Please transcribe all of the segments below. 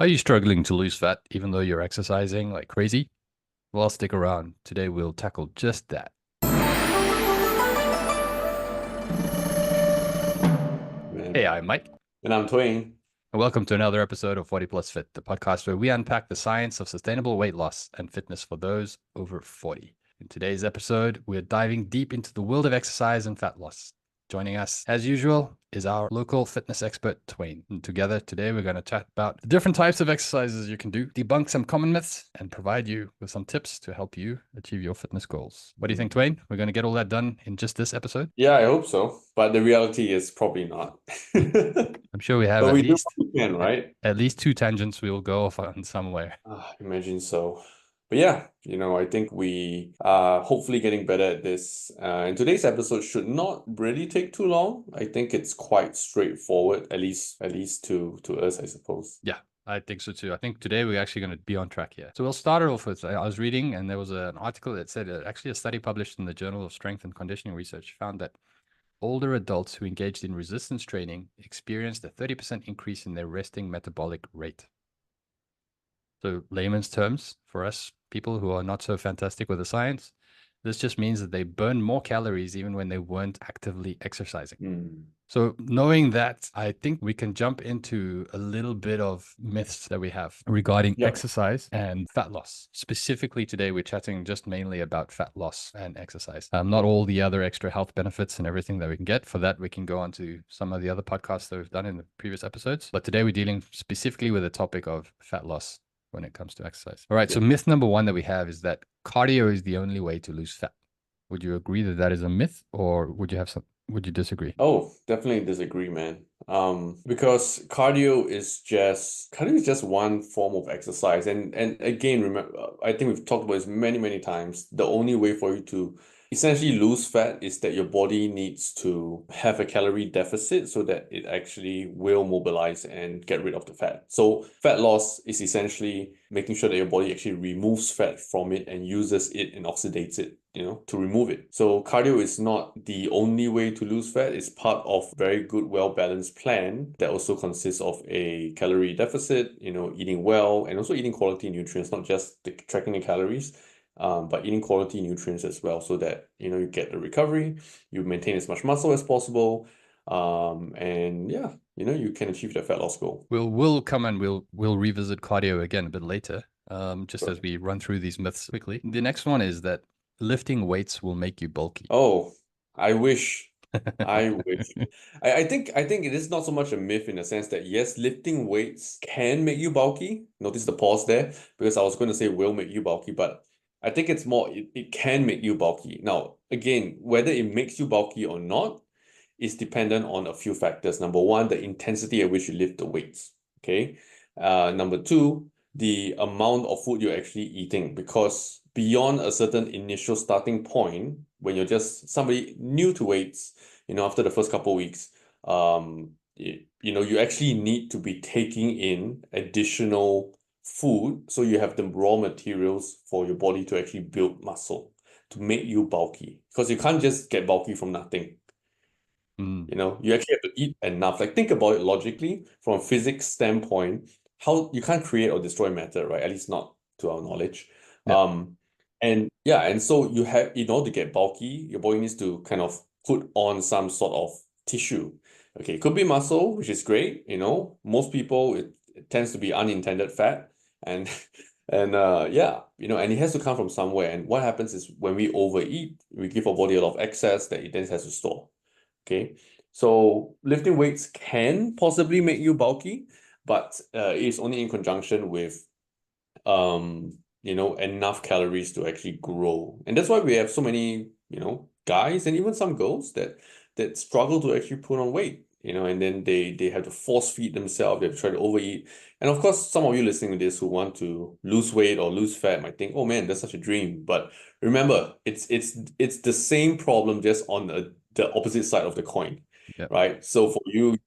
Are you struggling to lose fat even though you're exercising like crazy? Well, stick around. Today we'll tackle just that. Hey, Man. I'm Mike, And I'm Twain. and welcome to another episode of 40 Plus Fit, the podcast where we unpack the science of sustainable weight loss and fitness for those over 40. In today's episode, we're diving deep into the world of exercise and fat loss. Joining us, as usual, is our local fitness expert, Twain. And together today, we're going to chat about the different types of exercises you can do, debunk some common myths, and provide you with some tips to help you achieve your fitness goals. What do you think, Twain? We're going to get all that done in just this episode? Yeah, I hope so. But the reality is probably not. I'm sure we have But we do what we can, right? at least two tangents we will go off on somewhere. Imagine so. But yeah, I think we are hopefully getting better at this. And today's episode should not really take too long. I think it's quite straightforward, at least to us, I suppose. Yeah, I think so too. I think today we're actually going to be on track here. So we'll start it off with I was reading, and there was an article that said actually a study published in the Journal of Strength and Conditioning Research found that older adults who engaged in resistance training experienced a 30% increase in their resting metabolic rate. So, layman's terms for us people who are not so fantastic with the science, this just means that they burn more calories even when they weren't actively exercising. Hmm. So, knowing that, I think we can jump into a little bit of myths that we have regarding Yep. exercise and fat loss. Specifically, today, we're chatting just mainly about fat loss and exercise, not all the other extra health benefits and everything that we can get. For that, we can go on to some of the other podcasts that we've done in the previous episodes. But today, we're dealing specifically with the topic of fat loss when it comes to exercise. All right. So, Yep. myth number one that we have is that cardio is the only way to lose fat. Would you agree that that is a myth, or would you disagree? Oh, definitely disagree, man. Because cardio is just one form of exercise, and again, remember, I think we've talked about this many, many times. The only way for you to essentially lose fat is that your body needs to have a calorie deficit so that it actually will mobilize and get rid of the fat. So fat loss is essentially making sure that your body actually removes fat from it and uses it and oxidates it, to remove it. So cardio is not the only way to lose fat. It's part of very good, well-balanced plan that also consists of a calorie deficit, eating well and also eating quality nutrients, not just tracking the calories, but eating quality nutrients as well, so that you get the recovery, you maintain as much muscle as possible, and yeah, you can achieve the fat loss goal. We'll come and we'll revisit cardio again a bit later. Just Sure. as we run through these myths quickly. The next one is that lifting weights will make you bulky. Oh, I wish. I wish. I think it is not so much a myth in the sense that yes, lifting weights can make you bulky. Notice the pause there because I was going to say will make you bulky, but I think it's more it can make you bulky. Now, again, whether it makes you bulky or not is dependent on a few factors. Number one, the intensity at which you lift the weights. Okay. Number two, the amount of food you're actually eating, because beyond a certain initial starting point, when you're just somebody new to weights, after the first couple of weeks, you actually need to be taking in additional food so you have the raw materials for your body to actually build muscle to make you bulky, because you can't just get bulky from nothing. Mm, You actually have to eat enough. Like, think about it logically from a physics standpoint, how you can't create or destroy matter, right? At least not to our knowledge. yeah. And yeah, and so you have, in order to get bulky, your body needs to kind of put on some sort of tissue. Okay, it could be muscle, which is great. Most people it tends to be unintended fat, and yeah, and it has to come from somewhere. And what happens is when we overeat, we give our body a lot of excess that it then has to store. Okay, so lifting weights can possibly make you bulky, but it's only in conjunction with enough calories to actually grow. And that's why we have so many, guys and even some girls that struggle to actually put on weight, and then they have to force feed themselves, they have to try to overeat. And of course, some of you listening to this who want to lose weight or lose fat might think, oh man, that's such a dream. But remember, it's the same problem, just on the opposite side of the coin, Yeah. right? So for you,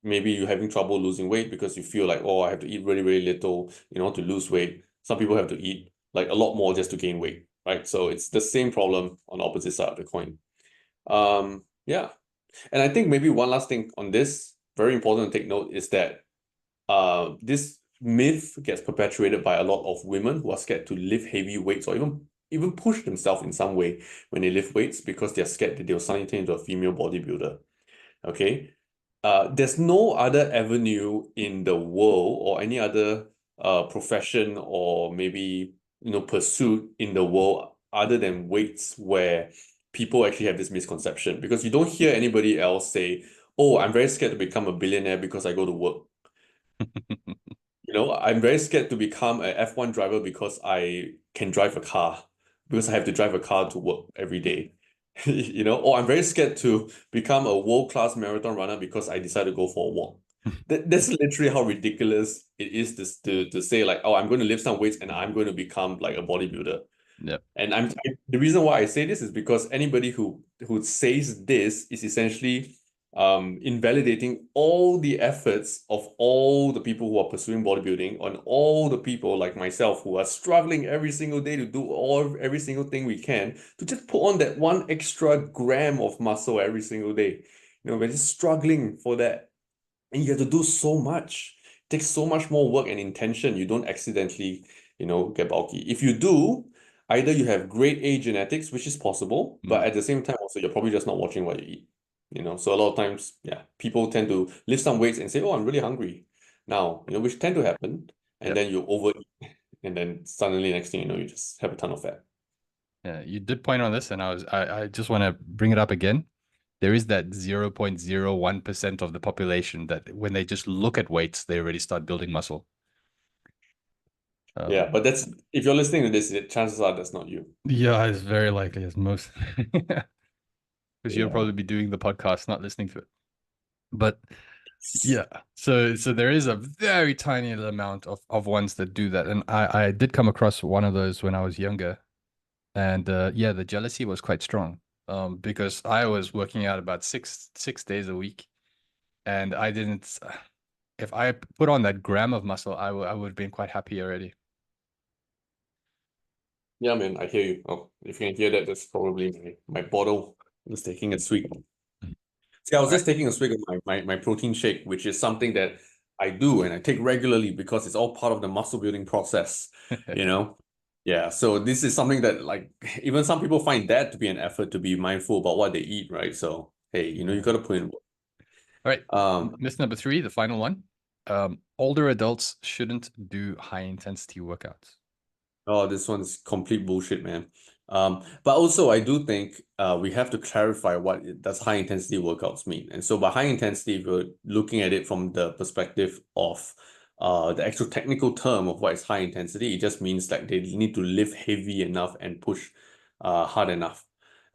maybe you're having trouble losing weight because you feel like, oh, I have to eat really, really little, to lose weight. Some people have to eat like a lot more just to gain weight, right? So it's the same problem on the opposite side of the coin. Yeah. And I think maybe one last thing on this, very important to take note, is that this myth gets perpetuated by a lot of women who are scared to lift heavy weights or even push themselves in some way when they lift weights because they're scared that they'll suddenly turn into a female bodybuilder. Okay. There's no other avenue in the world or any other profession or maybe pursuit in the world other than weights where people actually have this misconception, because you don't hear anybody else say, "Oh, I'm very scared to become a billionaire because I go to work." I'm very scared to become a F1 driver because I can drive a car, because I have to drive a car to work every day. Or I'm very scared to become a world-class marathon runner because I decided to go for a walk. That's literally how ridiculous it is to say like, oh, I'm going to lift some weights and I'm going to become like a bodybuilder. Yep. And the reason why I say this is because anybody who says this is essentially invalidating all the efforts of all the people who are pursuing bodybuilding, on all the people like myself who are struggling every single day to do every single thing we can to just put on that one extra gram of muscle every single day. We're just struggling for that. And you have to do so much. It takes so much more work and intention. You don't accidentally, get bulky. If you do, either you have grade A genetics, which is possible, but Mm. at the same time, also you're probably just not watching what you eat. So a lot of times, yeah, people tend to lift some weights and say, "Oh, I'm really hungry now," which tend to happen, and Yep. then you overeat, and then suddenly next thing you know, you just have a ton of fat. Yeah, you did point on this, and I just want to bring it up again. There is that 0.01% of the population that when they just look at weights, they already start building muscle. Yeah, but if you're listening to this, chances are that's not you. Yeah, it's very likely as most, because you'll Yeah. probably be doing the podcast, not listening to it. But yeah, so there is a very tiny amount of ones that do that, and I did come across one of those when I was younger, and yeah, the jealousy was quite strong, because I was working out about six days a week, and I didn't. If I put on that gram of muscle, I would have been quite happy already. Yeah, man, I hear you. Oh, if you can hear that, that's probably my bottle is taking a swig. See, I was All right. just taking a swig of my protein shake, which is something that I do and I take regularly because it's all part of the muscle building process, you know? Yeah, so this is something that like even some people find that to be an effort to be mindful about what they eat, right? So hey, you Yeah. got to put in work. All right. Um, Myth number 3, the final one. Older adults shouldn't do high intensity workouts. Oh, this one's complete bullshit, man. But also I do think we have to clarify does high intensity workouts mean. And so by high intensity, if you're looking at it from the perspective of the actual technical term of what is high intensity, it just means like they need to lift heavy enough and push hard enough.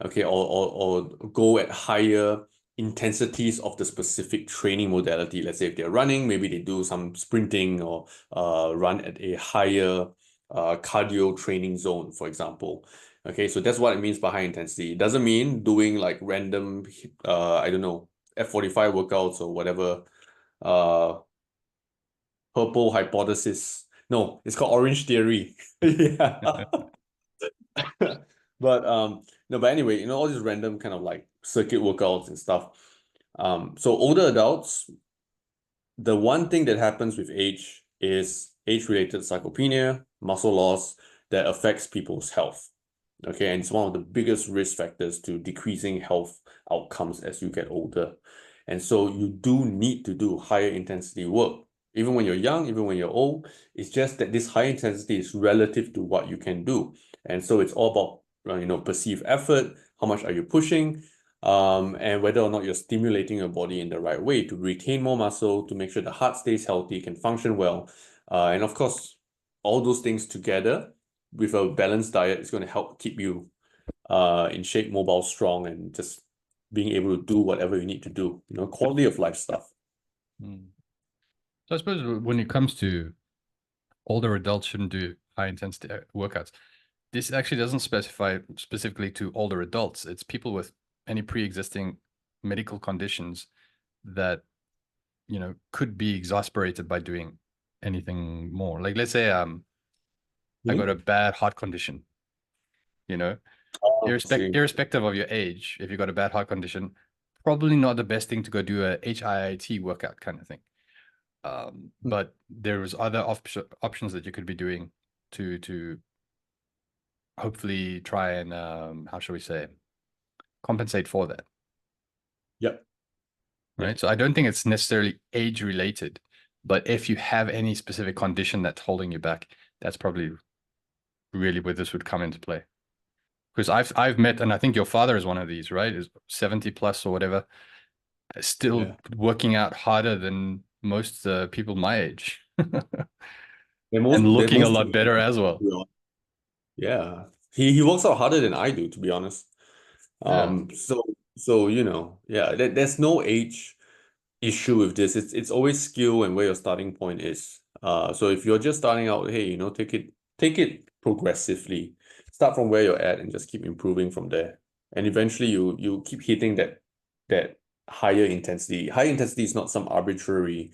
Okay, or go at higher intensities of the specific training modality. Let's say if they're running, maybe they do some sprinting or run at a higher cardio training zone, for example. Okay, so that's what it means by high intensity. It doesn't mean doing like random, I don't know, F45 workouts or whatever, uh, purple hypothesis. No, it's called orange theory. Yeah. But no, but anyway, all these random kind of like circuit workouts and stuff. So older adults, the one thing that happens with age is age-related sarcopenia, muscle loss that affects people's health. Okay, and it's one of the biggest risk factors to decreasing health outcomes as you get older. And so you do need to do higher intensity work. Even when you're young, even when you're old, it's just that this high intensity is relative to what you can do. And so it's all about, perceived effort, how much are you pushing, and whether or not you're stimulating your body in the right way to retain more muscle, to make sure the heart stays healthy, can function well. And of course, all those things together with a balanced diet is going to help keep you in shape, mobile, strong, and just being able to do whatever you need to do, quality of life stuff. Mm. So I suppose when it comes to older adults shouldn't do high intensity workouts, this actually doesn't specify specifically to older adults. It's people with any pre-existing medical conditions that, could be exasperated by doing anything more. Like let's say I got Hmm? a bad heart condition, you know, Oh, I see. irrespective of your age, if you got a bad heart condition, probably not the best thing to go do a HIIT workout kind of thing. But there's other options that you could be doing to hopefully try and how shall we say, compensate for that, Yep. right? Yep. So I don't think it's necessarily age related, but if you have any specific condition that's holding you back, that's probably really where this would come into play. Because I've met, and I think your father is one of these, right? Is 70 plus or whatever, still Yeah. working out harder than most people my age, and They're looking a most lot better as well. yeah. He works out harder than I do, to be honest. Yeah. So yeah, there's no age issue with this. It's always skill and where your starting point is. So if you're just starting out, hey, take it progressively. Start from where you're at and just keep improving from there. And eventually you keep hitting that higher intensity. High intensity is not some arbitrary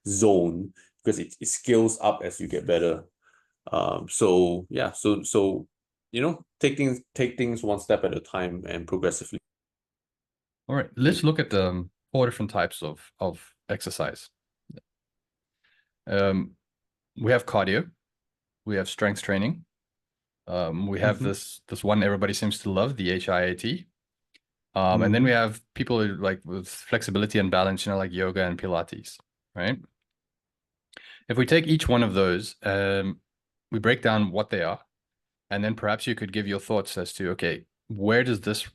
zone because it scales up as you get better. So yeah, so take things one step at a time and progressively. All right, let's look at the 4 different types of exercise. Um, we have cardio, we have strength training, we have Mhm. this one everybody seems to love, the HIIT. And then we Mhm. have people who, like, with flexibility and balance, like yoga and Pilates, right? If we take each one of those, we break down what they are, and then perhaps you could give your thoughts as to, okay, where does this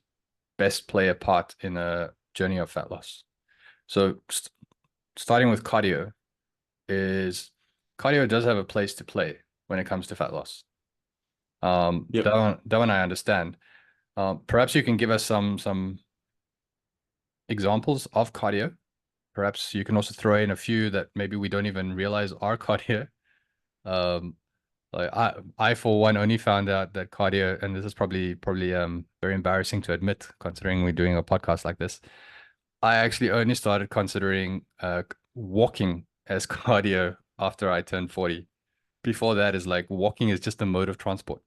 best play a part in a journey of fat loss? So starting with cardio does have a place to play when it comes to fat loss. Yep. That one I understand. Perhaps you can give us some examples of cardio. Perhaps you can also throw in a few that maybe we don't even realize are cardio. Um, like I for one only found out that cardio, and this is probably very embarrassing to admit considering we're doing a podcast like this. I actually only started considering walking as cardio after I turned 40. Before that is like walking is just a mode of transport,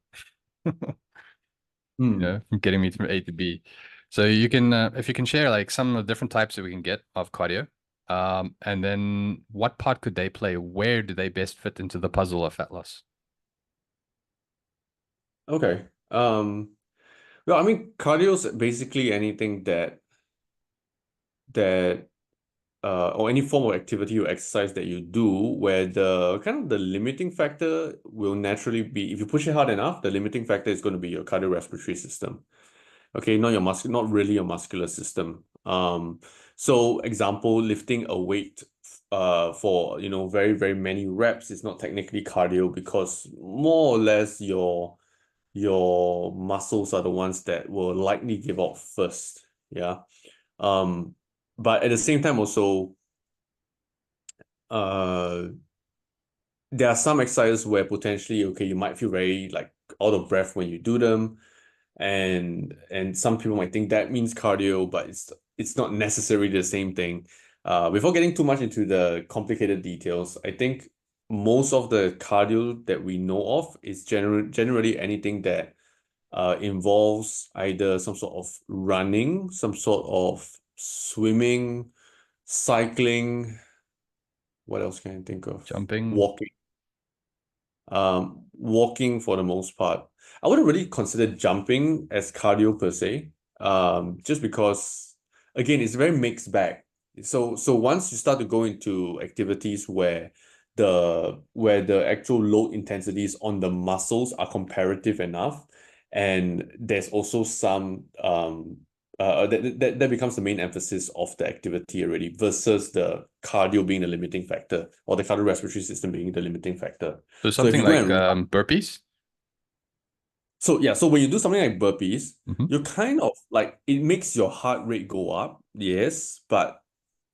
Hmm. from getting me from A to B. So you can, if you can share like some of the different types that we can get of cardio, and then what part could they play? Where do they best fit into the puzzle of fat loss? Okay. Well, I mean, cardio is basically anything that or any form of activity or exercise that you do where the kind of the limiting factor will naturally be, if you push it hard enough, the limiting factor is going to be your cardiorespiratory system. Okay, not really your muscular system. So example, lifting a weight for very, very many reps is not technically cardio because more or less your muscles are the ones that will likely give out first. Yeah. Um, but at the same time also, uh there are some exercises where potentially, okay, you might feel very like out of breath when you do them. And some people might think that means cardio, but it's not necessarily the same thing. Before getting too much into the complicated details, I think most of the cardio that we know of is generally anything that involves either some sort of running, some sort of swimming, cycling. What else can I think of? Jumping, Walking. Walking for the most part. I wouldn't really consider jumping as cardio per se, just because again it's a very mixed bag. So once you start to go into activities where the actual load intensities on the muscles are comparative enough, and there's also some that becomes the main emphasis of the activity already versus the cardio being the limiting factor or the cardiorespiratory system being the limiting factor. so So if something you go like and burpees. so yeah, so when you do something like burpees, Hmm. you kind of like it makes your heart rate go up, yes, but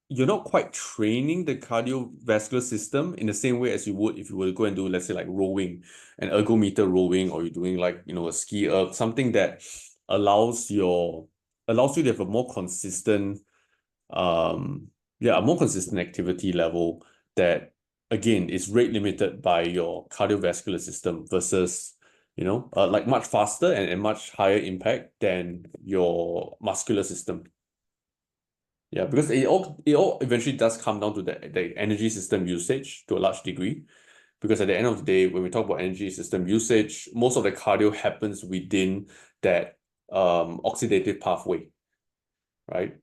you're not quite training the cardiovascular system in the same way as you would if you were to go and do, let's say, like rowing, an ergometer rowing, or you're doing like, a ski erg, something that allows your allows you to have a more consistent um a more consistent activity level that again is rate limited by your cardiovascular system versus like much faster and much higher impact than your muscular system. Yeah, because it all eventually does come down to the energy system usage to a large degree. Because at the end of the day, when we talk about energy system usage, most of the cardio happens within that oxidative pathway, right?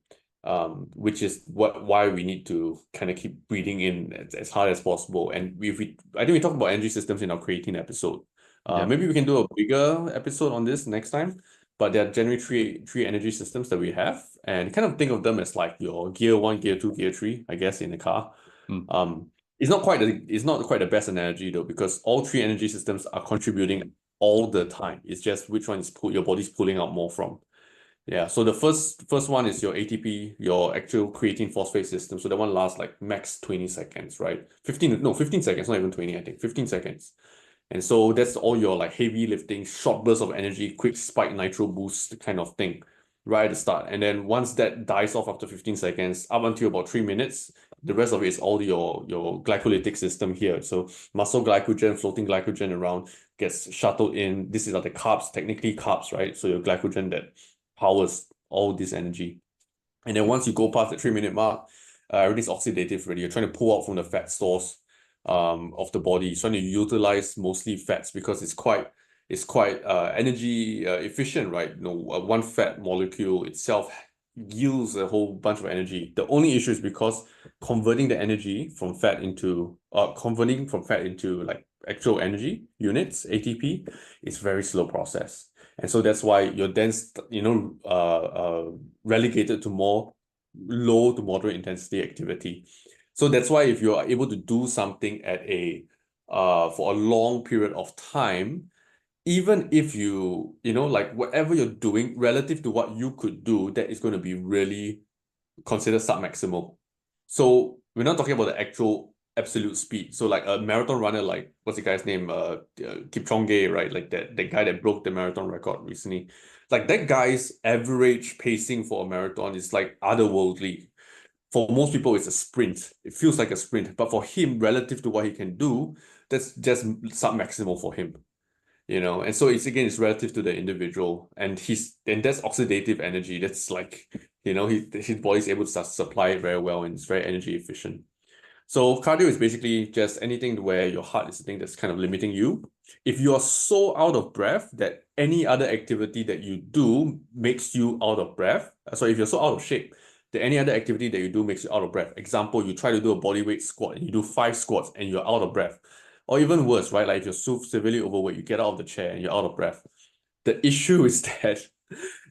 Which is why we need to kind of keep breathing in as hard as possible. And I think we talked about energy systems in our creatine episode. Yeah. Maybe we can do a bigger episode on this next time. But there are generally three energy systems that we have, and kind of think of them as like your gear one, gear two, gear three, I guess, in a car. Mm. It's not quite the best analogy though, because all three energy systems are contributing all the time. It's just which one is your body's pulling out more from. Yeah, so the first one is your ATP, your actual creatine phosphate system. So that one lasts like max 20 seconds, right? 15 seconds, not even 20, I think. 15 seconds. And so that's all your like heavy lifting, short burst of energy, quick spike nitro boost kind of thing right at the start. And then once that dies off after 15 seconds, up until about 3 minutes, the rest of it is all your glycolytic system here. So muscle glycogen, floating glycogen around gets shuttled in. This is the carbs, technically carbs, right? So your glycogen that powers all this energy. And then once you go past the 3 minute mark, everything's oxidative already. You're trying to pull out from the fat stores of the body. You're trying to utilize mostly fats because it's quite energy efficient, right? One fat molecule itself yields a whole bunch of energy. The only issue is because converting from fat into like actual energy units, ATP, is very slow process. And so that's why you're then, relegated to more low to moderate intensity activity. So that's why if you're able to do something for a long period of time, even if like whatever you're doing relative to what you could do, that is going to be really considered sub-maximal. So we're not talking about the actual absolute speed. So like a marathon runner, like what's the guy's name? Kipchoge, right? Like that guy that broke the marathon record recently. Like that guy's average pacing for a marathon is like otherworldly. For most people, it's a sprint. It feels like a sprint. But for him, relative to what he can do, that's just sub-maximal for him. And so it's relative to the individual, and that's oxidative energy. That's like, his body's able to supply it very well, and it's very energy efficient. So cardio is basically just anything where your heart is the thing that's kind of limiting you. If you are so out of breath that any other activity that you do makes you out of breath, so if you're so out of shape that any other activity that you do makes you out of breath. Example, you try to do a bodyweight squat and you do 5 squats and you're out of breath. Or even worse, right? Like if you're severely overweight, you get out of the chair and you're out of breath. The issue is that,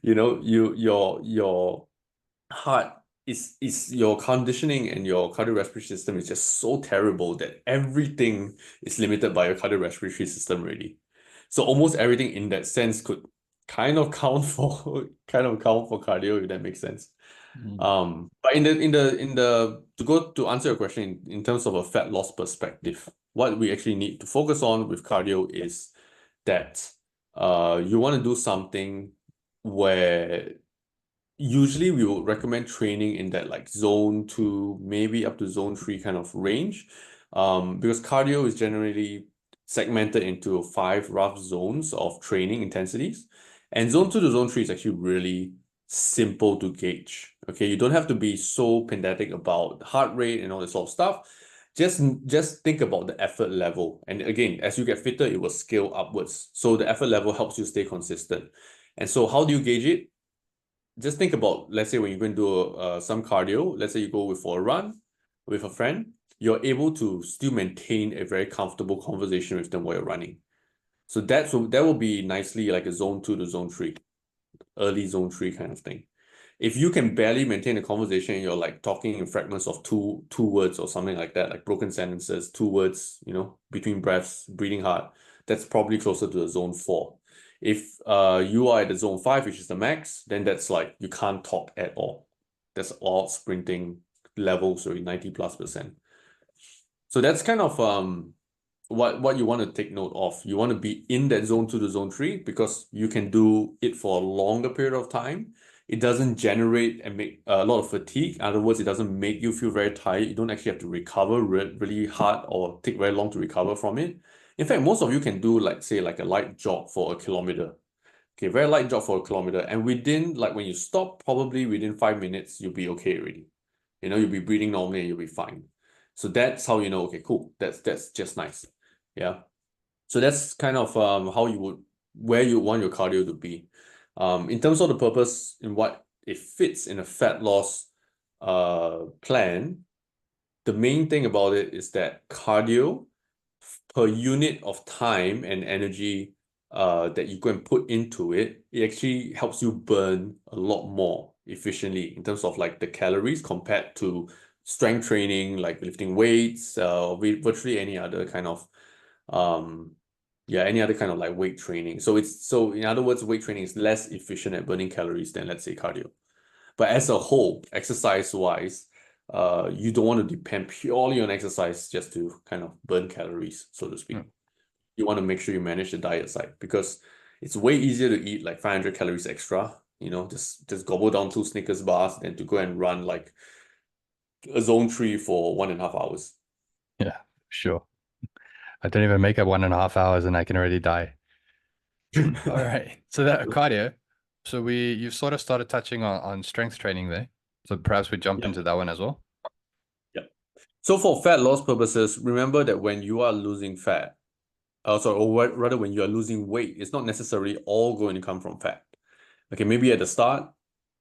your heart is your conditioning and your cardiorespiratory system is just so terrible that everything is limited by your cardiorespiratory system really. So almost everything in that sense could kind of count for cardio, if that makes sense. Mm. But to answer your question in terms of a fat loss perspective, what we actually need to focus on with cardio is that you want to do something where usually we would recommend training in that like zone 2, maybe up to zone 3 kind of range. Because cardio is generally segmented into 5 rough zones of training intensities. And zone 2 to zone 3 is actually really simple to gauge. Okay, you don't have to be so pedantic about heart rate and all this sort of stuff. Just think about the effort level. And again, as you get fitter, it will scale upwards. So the effort level helps you stay consistent. And so how do you gauge it? Just think about, let's say when you go and do some cardio, let's say you go for a run with a friend, you're able to still maintain a very comfortable conversation with them while you're running. So that will be nicely like a zone 2 to zone 3, early zone 3 kind of thing. If you can barely maintain a conversation, you're like talking in fragments of two words or something like that, like broken sentences, 2 words, between breaths, breathing hard, that's probably closer to the zone 4. If you are at the zone 5, which is the max, then that's like you can't talk at all. That's all sprinting levels, so 90+%. So that's kind of what you want to take note of. You want to be in that zone 2 to zone 3 because you can do it for a longer period of time. It doesn't generate and make a lot of fatigue. In other words, it doesn't make you feel very tired. You don't actually have to recover really hard or take very long to recover from it. In fact, most of you can do like say like a light jog for a kilometer. Okay, very light jog for a kilometer. And within, like when you stop, probably within 5 minutes, you'll be okay already. You'll be breathing normally and you'll be fine. So that's how you know, okay, cool. That's just nice. Yeah. So that's kind of where you want your cardio to be. In terms of the purpose in what it fits in a fat loss plan, the main thing about it is that cardio per unit of time and energy that you go and put into it, it actually helps you burn a lot more efficiently in terms of like the calories compared to strength training, like lifting weights, virtually any other kind of any other kind of like weight training. So in other words, weight training is less efficient at burning calories than, let's say, cardio. But as a whole, exercise wise, you don't want to depend purely on exercise just to kind of burn calories, so to speak. Mm. You want to make sure you manage the diet side because it's way easier to eat like 500 calories extra, just gobble down 2 Snickers bars than to go and run like a zone 3 for 1.5 hours. Yeah, sure. I don't even make it 1.5 hours and I can already die. All right. So that cardio. So you've sort of started touching on strength training there. So perhaps we jump Yeah. into that one as well. Yeah. So for fat loss purposes, remember that when you are losing fat, rather when you are losing weight, it's not necessarily all going to come from fat. Okay, maybe at the start,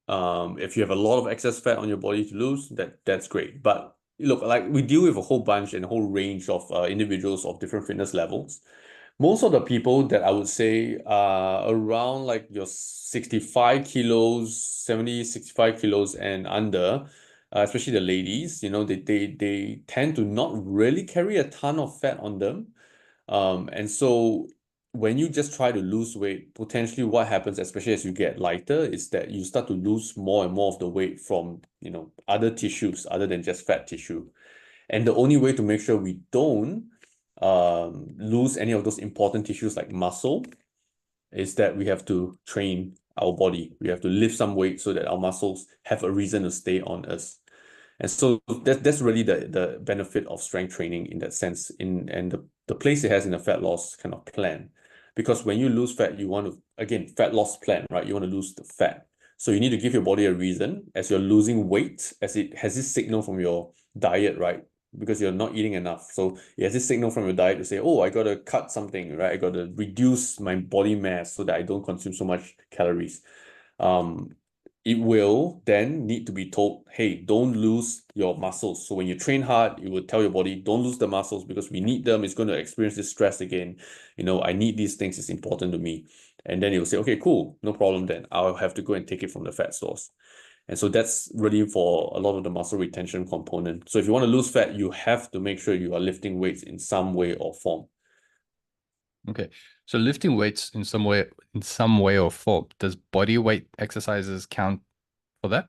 if you have a lot of excess fat on your body to lose, that's great. But look, like we deal with a whole bunch and a whole range of individuals of different fitness levels. Most of the people that I would say are around like your 65 kilos, 70, 65 kilos and under, especially the ladies, they tend to not really carry a ton of fat on them. And so when you just try to lose weight, potentially what happens, especially as you get lighter, is that you start to lose more and more of the weight from, other tissues other than just fat tissue. And the only way to make sure we don't lose any of those important tissues like muscle is that we have to train our body. We have to lift some weight so that our muscles have a reason to stay on us. And so that's really the benefit of strength training in that sense, and the place it has in a fat loss kind of plan. Because when you lose fat, you want to, again, fat loss plan, right? You want to lose the fat. So you need to give your body a reason as you're losing weight, as it has this signal from your diet, right? Because you're not eating enough. So it has this signal from your diet to say, oh, I got to cut something, right? I got to reduce my body mass so that I don't consume so much calories. Um, it will then need to be told, hey, don't lose your muscles. So when you train hard, you will tell your body, don't lose the muscles because we need them. It's going to experience this stress again. I need these things. It's important to me. And then it will say, okay, cool, no problem then. I'll have to go and take it from the fat source. And so that's really for a lot of the muscle retention component. So if you want to lose fat, you have to make sure you are lifting weights in some way or form. Okay. So lifting weights in some way or form, does body weight exercises count for that?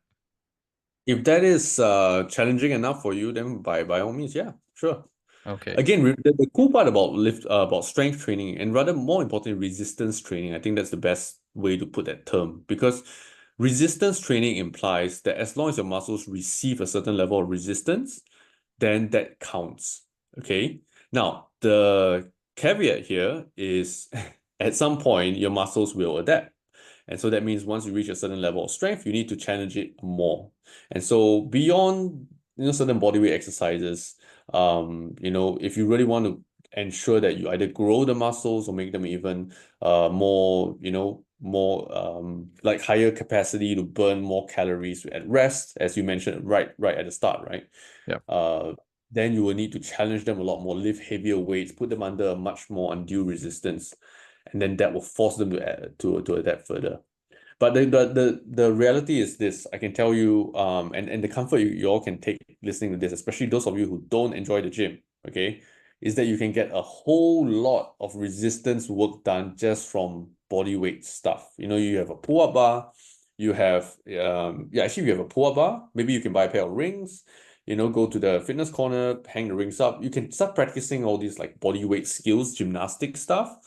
If that is challenging enough for you, then by all means, yeah, sure. Okay. Again, the cool part about strength training and rather more importantly, resistance training, I think that's the best way to put that term because resistance training implies that as long as your muscles receive a certain level of resistance, then that counts. Okay. Now, the caveat here is at some point your muscles will adapt. And so that means once you reach a certain level of strength, you need to challenge it more. And so beyond certain bodyweight exercises, if you really want to ensure that you either grow the muscles or make them even more, like higher capacity to burn more calories at rest, as you mentioned right at the start, right? Yeah. Then you will need to challenge them a lot more, lift heavier weights, put them under a much more undue resistance, and then that will force them to adapt further. But the reality is this, I can tell you, and the comfort you all can take listening to this, especially those of you who don't enjoy the gym, okay, is that you can get a whole lot of resistance work done just from body weight stuff. You have a pull-up bar, you have actually you have a pull-up bar, maybe you can buy a pair of rings, go to the fitness corner, hang the rings up. You can start practicing all these like body weight skills, gymnastic stuff.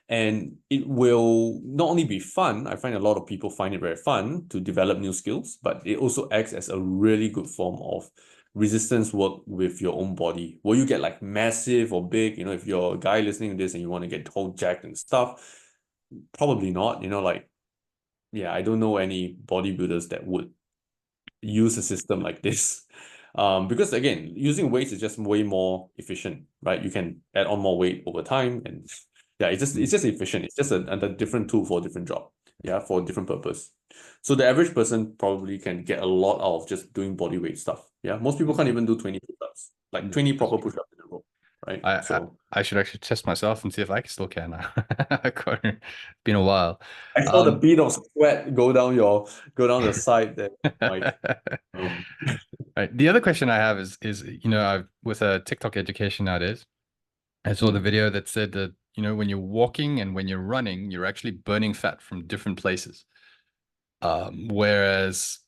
And it will not only be fun, I find a lot of people find it very fun to develop new skills, but it also acts as a really good form of resistance work with your own body. Will you get like massive or big? If you're a guy listening to this and you want to get whole jacked and stuff, probably not. Like yeah, I don't know any bodybuilders that would use a system like this. Because again, using weights is just way more efficient, right? You can add on more weight over time, and yeah, it's just efficient. It's just a different tool for a different job, yeah, for a different purpose. So the average person probably can get a lot out of just doing body weight stuff. Yeah, most people can't even do 20 push-ups, like Yeah, 20 that's proper true. push-ups in a row, right? I, I So I should actually test myself and see if I still can now. It's been a while. I saw the Um, bead of sweat go down the side there, Mike. Um, right. The other question I have is I've with a TikTok education nowadays, I saw the video that said that when you're walking and when you're running, you're actually burning fat from different places. Whereas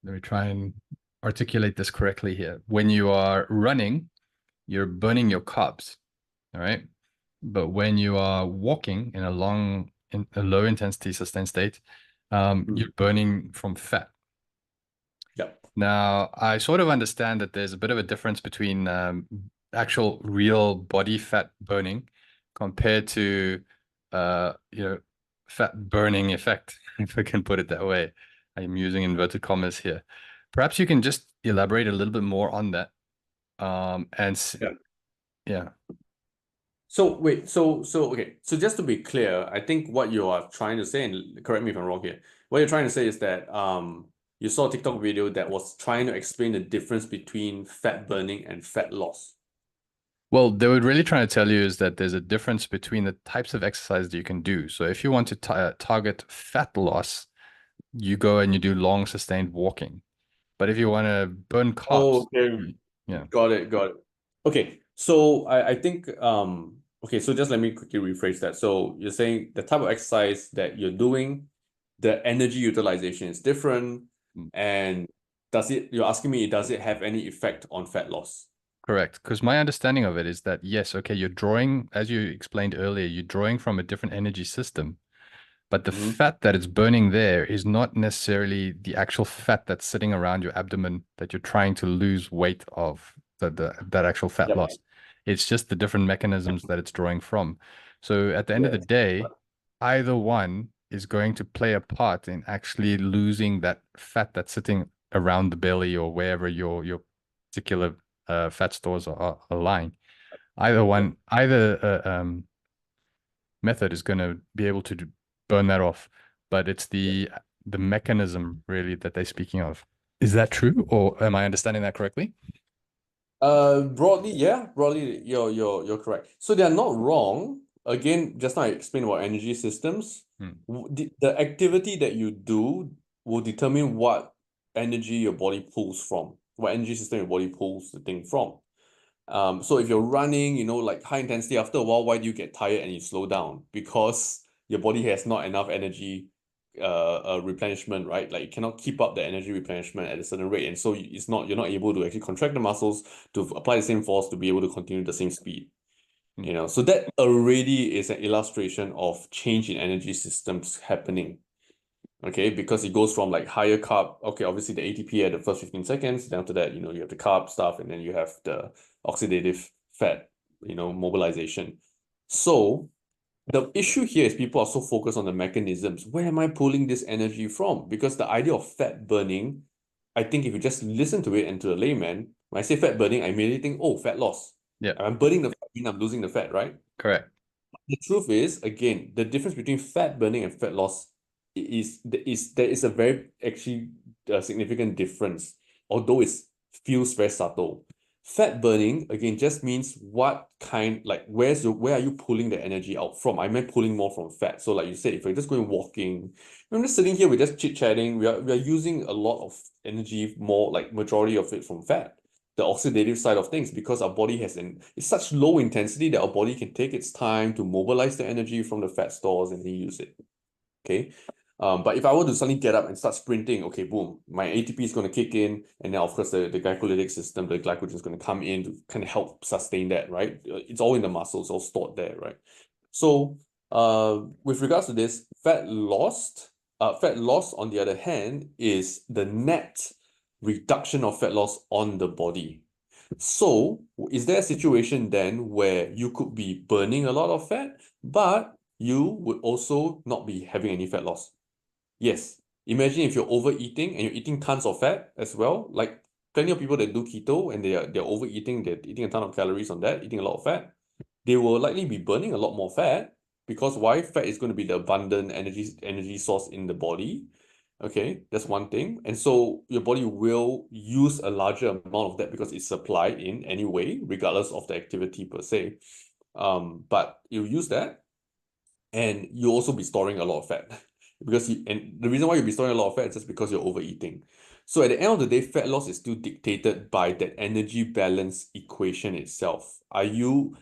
let me try and articulate this correctly here. When you are running, you're burning your carbs, all right? But when you are walking in a low intensity sustained state, you're burning from fat. yeah. Now, I sort of understand that there's a bit of a difference between actual real body fat burning compared to fat burning effect, if I can put it that way. I'm using inverted commas here. Perhaps you can just elaborate a little bit more on that. Yeah. Yeah. So wait, so okay. So just to be clear, I think what you are trying to say, and correct me if I'm wrong here, what you're trying to say is that you saw a TikTok video that was trying to explain the difference between fat burning and fat loss. Well, they were really trying to tell you is that there's a difference between the types of exercise that you can do. So if you want to target fat loss, you go and you do long sustained walking. But if you want to burn Oh, carbs, okay. yeah, Got it, got it. Okay, so I think okay, so just let me quickly rephrase that. So you're saying the type of exercise that you're doing, the energy utilization is different, mm, and you're asking me, does it have any effect on fat loss? correct. Because my understanding of it is that yes, okay, you're drawing, as you explained earlier, you're drawing from a different energy system. But the Mm-hmm. fat that is burning there is not necessarily the actual fat that's sitting around your abdomen that you're trying to lose weight of, that actual fat Yep. loss. It's just the different mechanisms that it's drawing from. So at the end of the Yes. day, either one is going to play a part in actually losing that fat that's sitting around the belly or wherever your particular fat stores are lying. Yep. Either method is going to be able to burn that off. But it's the mechanism really that they're speaking of. Is that true, or am I understanding that correctly? Broadly, yeah, broadly, you're correct. So they are not wrong. Again, just now I explained about energy systems. Hmm. The activity that you do will determine what energy your body pulls from, what energy system your body pulls the thing from. So if you're running, like high intensity, after a while, why do you get tired and you slow down? Because your body has not enough energy replenishment, right? Like it cannot keep up the energy replenishment at a certain rate. And so you're not able to actually contract the muscles to apply the same force to be able to continue the same speed. Hmm. So that already is an illustration of change in energy systems happening. Okay, because it goes from like higher carb, okay, obviously the ATP at the first 15 seconds, then after that, you have the carb stuff, and then you have the oxidative fat, mobilization. So the issue here is people are so focused on the mechanisms. Where am I pulling this energy from? Because the idea of fat burning, I think if you just listen to it and to a layman, when I say fat burning, I immediately think, oh, fat loss. Yeah, I'm burning the fat, I'm losing the fat, right? correct. The truth is, again, the difference between fat burning and fat loss is there is a very actually significant difference, although it feels very subtle. Fat burning again just means what kind, like where are you pulling the energy out from? I meant pulling more from fat. So like you said, if we're just going walking, I'm just sitting here, we're just chit-chatting, we are using a lot of energy, more like majority of it from fat, the oxidative side of things, because our body it's such low intensity that our body can take its time to mobilize the energy from the fat stores and then use it. Okay. But if I were to suddenly get up and start sprinting, okay, boom, my ATP is going to kick in, and then of course the glycolytic system, the glycogen is going to come in to kind of help sustain that, right? It's all in the muscles, all stored there, right? So, with regards to this, fat loss on the other hand is the net reduction of fat loss on the body. So, is there a situation then where you could be burning a lot of fat, but you would also not be having any fat loss? Yes. Imagine if you're overeating and you're eating tons of fat as well. Like plenty of people that do keto and they're overeating, they're eating a ton of calories on that, eating a lot of fat. They will likely be burning a lot more fat because why? Fat is going to be the abundant energy source in the body. Okay, that's one thing. And so your body will use a larger amount of that because it's supplied in anyway, regardless of the activity per se. But you use that and you'll also be storing a lot of fat and the reason why you'll be storing a lot of fat is just because you're overeating. So at the end of the day, fat loss is still dictated by that energy balance equation itself. Are you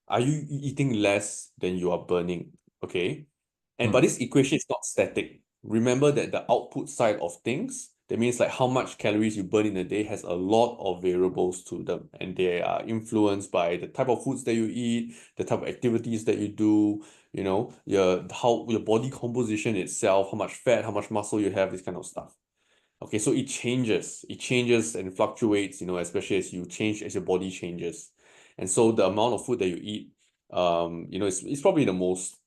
eating less than you are burning? Okay. But Mm. this equation is not static. Remember that the output side of things, that means like how much calories you burn in a day, has a lot of variables to them. And they are influenced by the type of foods that you eat, the type of activities that you do, your body composition itself, how much fat, how much muscle you have, this kind of stuff. Okay, so it changes and fluctuates, especially as your body changes. And so the amount of food that you eat, it's probably the most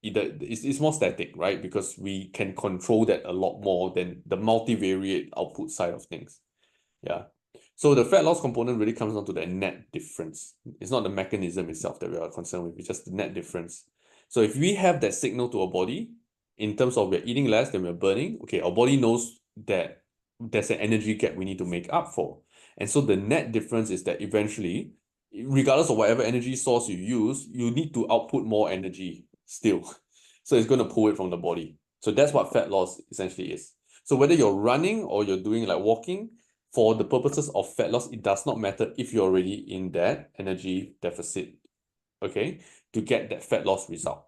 it's more static, right? Because we can control that a lot more than the multivariate output side of things. Yeah. So the fat loss component really comes down to the net difference. It's not the mechanism itself that we are concerned with, it's just the net difference. So if we have that signal to our body in terms of we're eating less than we're burning, okay, our body knows that there's an energy gap we need to make up for. And so the net difference is that eventually, regardless of whatever energy source you use, you need to output more energy still. So it's going to pull it from the body. So that's what fat loss essentially is. So whether you're running or you're doing like walking, for the purposes of fat loss, it does not matter if you're already in that energy deficit, okay, to get that fat loss result.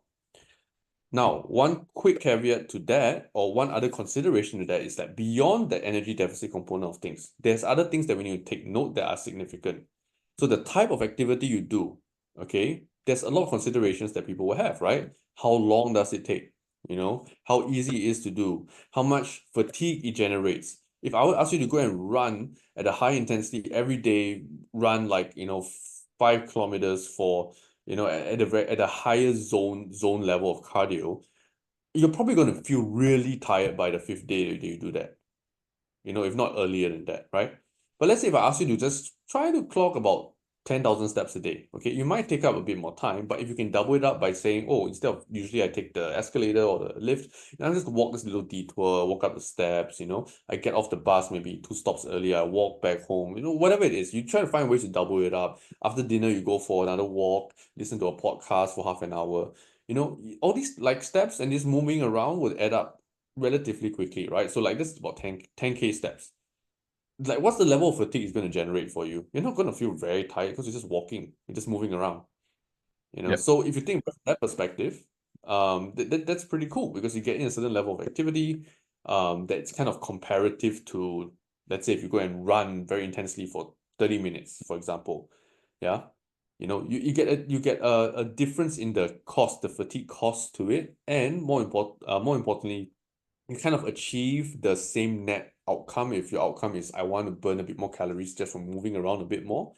Now, one quick caveat to that, or one other consideration to that, is that beyond the energy deficit component of things, there's other things that we need to take note that are significant. So the type of activity you do, okay, there's a lot of considerations that people will have, right? How long does it take? How easy it is to do, how much fatigue it generates. If I would ask you to go and run at a high intensity every day, run like, 5 kilometers for at a higher zone level of cardio, you're probably going to feel really tired by the fifth day that you do that, if not earlier than that, right? But let's say if I ask you to just try to clock about 10,000 steps a day, okay, you might take up a bit more time, but if you can double it up by saying, oh, instead of usually I take the escalator or the lift, I just walk this little detour, walk up the steps, I get off the bus maybe 2 stops earlier, I walk back home, whatever it is, you try to find ways to double it up. After dinner, you go for another walk, listen to a podcast for half an hour. All these like steps and this moving around would add up relatively quickly, right? So like this is about 10K steps. Like what's the level of fatigue it's going to generate for you? You're not going to feel very tired because you're just walking, you're just moving around. Yep. So if you think from that perspective, that's pretty cool because you get in a certain level of activity, that's kind of comparative to, let's say, if you go and run very intensely for 30 minutes, for example. Yeah. You get a difference in the cost, the fatigue cost to it, and more importantly, you kind of achieve the same net outcome if your outcome is I want to burn a bit more calories just from moving around a bit more.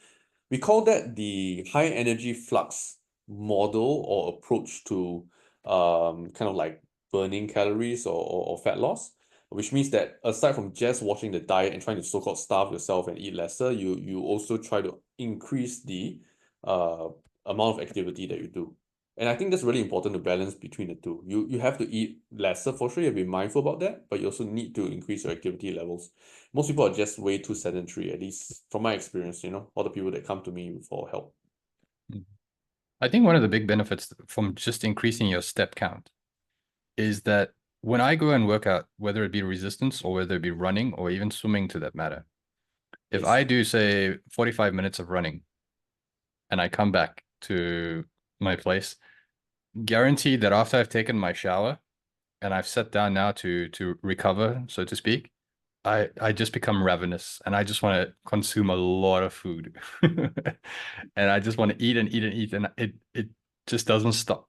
We call that the high energy flux model or approach to kind of like burning calories or fat loss, which means that aside from just watching the diet and trying to so-called starve yourself and eat lesser, you also try to increase the uh amount of activity that you do. And I think that's really important to balance between the two. You have to eat lesser for sure. You have to be mindful about that, but you also need to increase your activity levels. Most people are just way too sedentary, at least from my experience, all the people that come to me for help. Mm. I think one of the big benefits from just increasing your step count is that when I go and work out, whether it be resistance or whether it be running or even swimming to that matter, if Yes. I do say 45 minutes of running and I come back to my place, guaranteed that after I've taken my shower and I've sat down now to recover, so to speak, I just become ravenous and I just want to consume a lot of food. And I just want to eat and eat and eat and it just doesn't stop.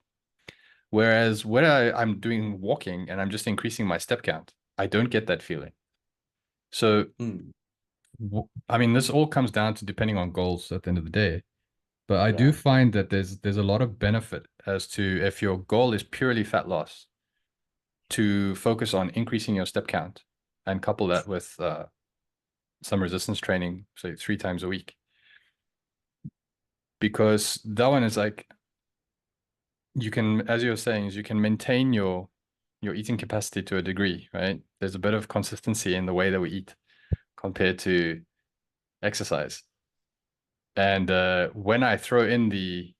Whereas when I'm doing walking and I'm just increasing my step count, I don't get that feeling. So Mm, I mean, this all comes down to depending on goals at the end of the day. But I do yeah. find that there's a lot of benefit as to if your goal is purely fat loss, to focus on increasing your step count and couple that with some resistance training, say 3 times a week. Because that one is like, you can, as you were saying, is you can maintain your eating capacity to a degree, right? There's a bit of consistency in the way that we eat compared to exercise. And when I throw in the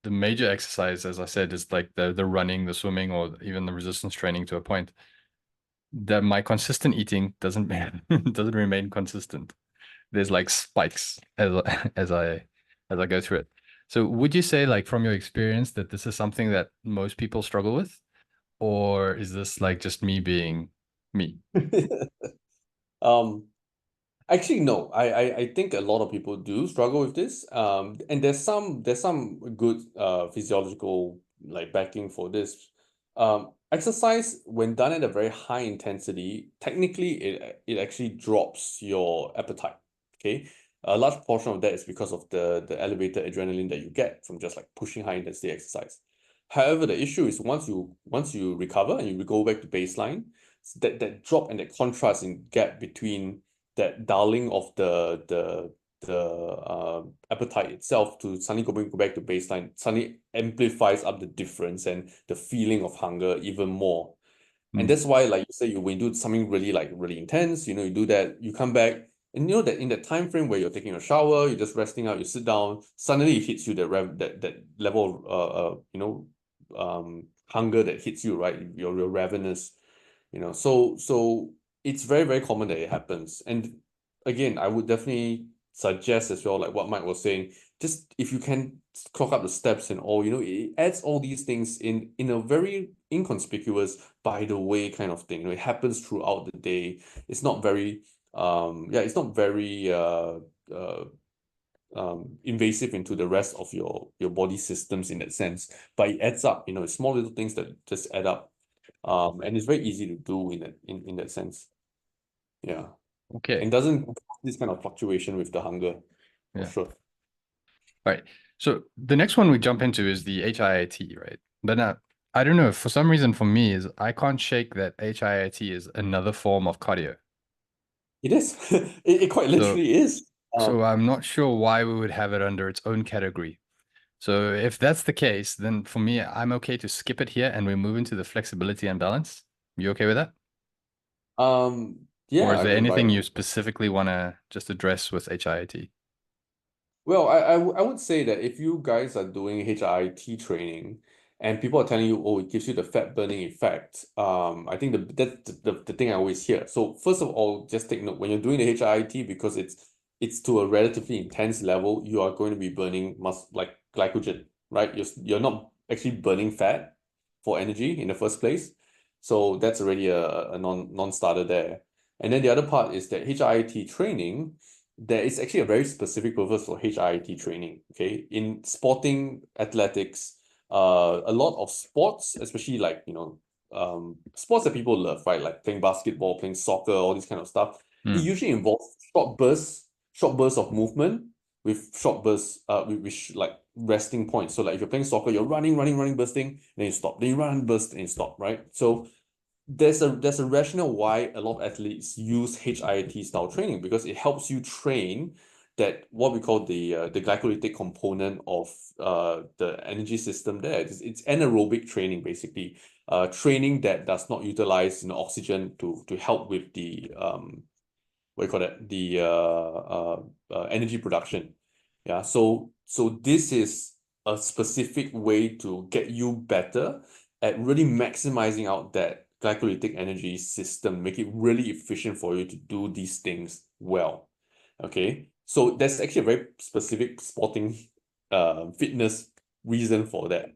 major exercise, as I said, is like the running, the swimming, or even the resistance training to a point, that my consistent eating doesn't doesn't remain consistent. There's like spikes as I go through it. So would you say, like, from your experience, that this is something that most people struggle with, or is this like just me being me? Um, Actually, no. I think a lot of people do struggle with this. And there's some good physiological like backing for this. Exercise when done at a very high intensity, technically it actually drops your appetite. Okay. A large portion of that is because of the elevated adrenaline that you get from just like pushing high intensity exercise. However, the issue is once you recover and you go back to baseline, that drop and that contrast in gap between that dulling of the appetite itself to suddenly go back to baseline suddenly amplifies up the difference and the feeling of hunger even more. And Mm. that's why, like you say, when you do something really intense, you do that, you come back, and you know that in that time frame where you're taking a shower, you're just resting out, you sit down, suddenly it hits you that level of hunger that hits you, right? You're ravenous, so it's very, very common that it happens. And again, I would definitely suggest as well, like what Mike was saying, just if you can clock up the steps and all, it adds all these things in a very inconspicuous, by the way, kind of thing. It happens throughout the day. It's not very it's not very uh invasive into the rest of your body systems in that sense, but it adds up. It's small little things that just add up, and it's very easy to do in that sense. Yeah, Okay. and doesn't cause this kind of fluctuation with the hunger, for Yeah. sure. All right. So the next one we jump into is the HIIT, right? But now, I don't know, for some reason for me is I can't shake that HIIT is another form of cardio. It is. It quite So literally is. so I'm not sure why we would have it under its own category. So if that's the case, then for me, I'm okay to skip it here and we move into the flexibility and balance. You okay with that? Or Yeah, is I there mean, anything by you specifically want to just address with HIIT? Well, I would say that if you guys are doing HIIT training and people are telling you, oh, it gives you the fat burning effect, I think that's the thing I always hear. So first of all, just take note when you're doing the HIIT, because it's to a relatively intense level, you are going to be burning like glycogen, right? You're not actually burning fat for energy in the first place. So that's already a non-starter there. And then the other part is that HIIT training, there is actually a very specific purpose for HIIT training. Okay, in sporting athletics, a lot of sports, especially like sports that people love, right? Like playing basketball, playing soccer, all this kind of stuff. It Hmm. usually involves short bursts of movement with short bursts, with like resting points. So like if you're playing soccer, you're running, bursting, then you stop. Then you run, burst, and you stop, right? So there's a rationale why a lot of athletes use HIIT style training, because it helps you train that what we call the glycolytic component of the energy system there. It's anaerobic training, basically, training that does not utilize oxygen to help with the what do you call that, the energy production. Yeah, so this is a specific way to get you better at really maximizing out that glycolytic energy system, make it really efficient for you to do these things well. Okay, so that's actually a very specific sporting fitness reason for that.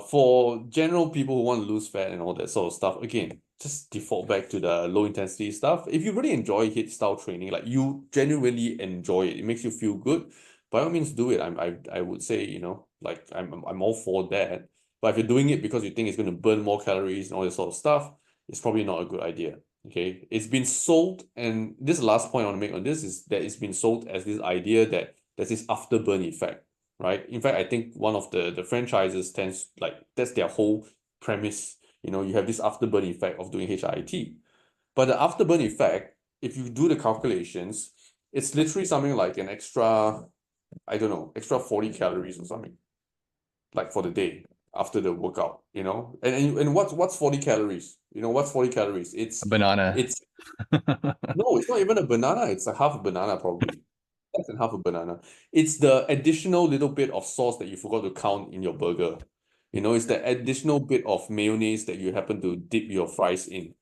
For general people who want to lose fat and all that sort of stuff, again, just default back to the low intensity stuff. If you really enjoy HIIT style training, like you genuinely enjoy it, it makes you feel good, by all means do it. I would say, like I'm all for that. But if you're doing it because you think it's going to burn more calories and all that sort of stuff, it's probably not a good idea. Okay. It's been sold, and this is the last point I want to make on this, is that it's been sold as this idea that there's this afterburn effect, right? In fact, I think one of the franchises tends, like, that's their whole premise. You have this afterburn effect of doing HIIT. But the afterburn effect, if you do the calculations, it's literally something like an extra, I don't know, extra 40 calories or something, like for the day after the workout, And what's 40 calories? What's 40 calories? A banana. It's no, it's not even a banana, it's like half a banana probably. Less than half a banana. It's the additional little bit of sauce that you forgot to count in your burger. It's the additional bit of mayonnaise that you happen to dip your fries in.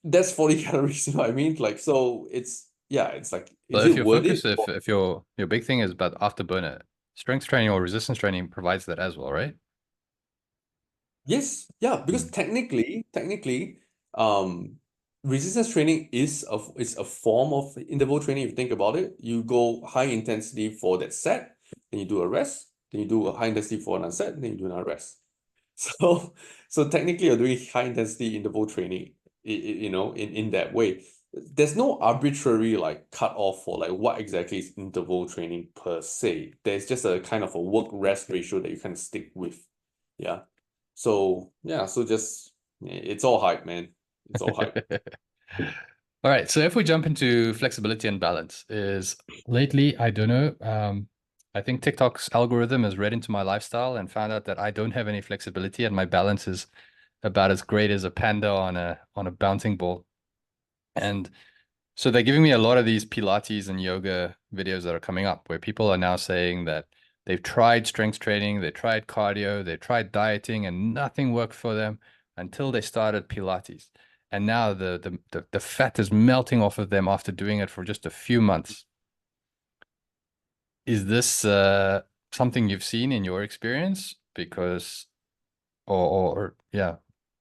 That's 40 calories, you know what I mean? Like, so it's like, So is if it your worth focus, it? if your big thing is about afterburner, strength training or resistance training provides that as well, right? Yes, yeah, because Mm. technically, um, resistance training is a form of interval training if you think about it. You go high intensity for that set, then you do a rest, then you do a high intensity for another set, then you do another rest. So, so technically, you're doing high intensity interval training, in that way. There's no arbitrary like cut off for like what exactly is interval training per se. There's just a kind of a work rest ratio that you can stick with. Yeah. So yeah, so just it's all hype, man. It's all hype. All right. So if we jump into flexibility and balance, is lately, I don't know, I think TikTok's algorithm has read into my lifestyle and found out that I don't have any flexibility and my balance is about as great as a panda on a bouncing ball. And so they're giving me a lot of these Pilates and yoga videos that are coming up where people are now saying that they've tried strength training, they tried cardio, they tried dieting, and nothing worked for them until they started Pilates. And now the fat is melting off of them after doing it for just a few months. Is this something you've seen in your experience? Because, or yeah,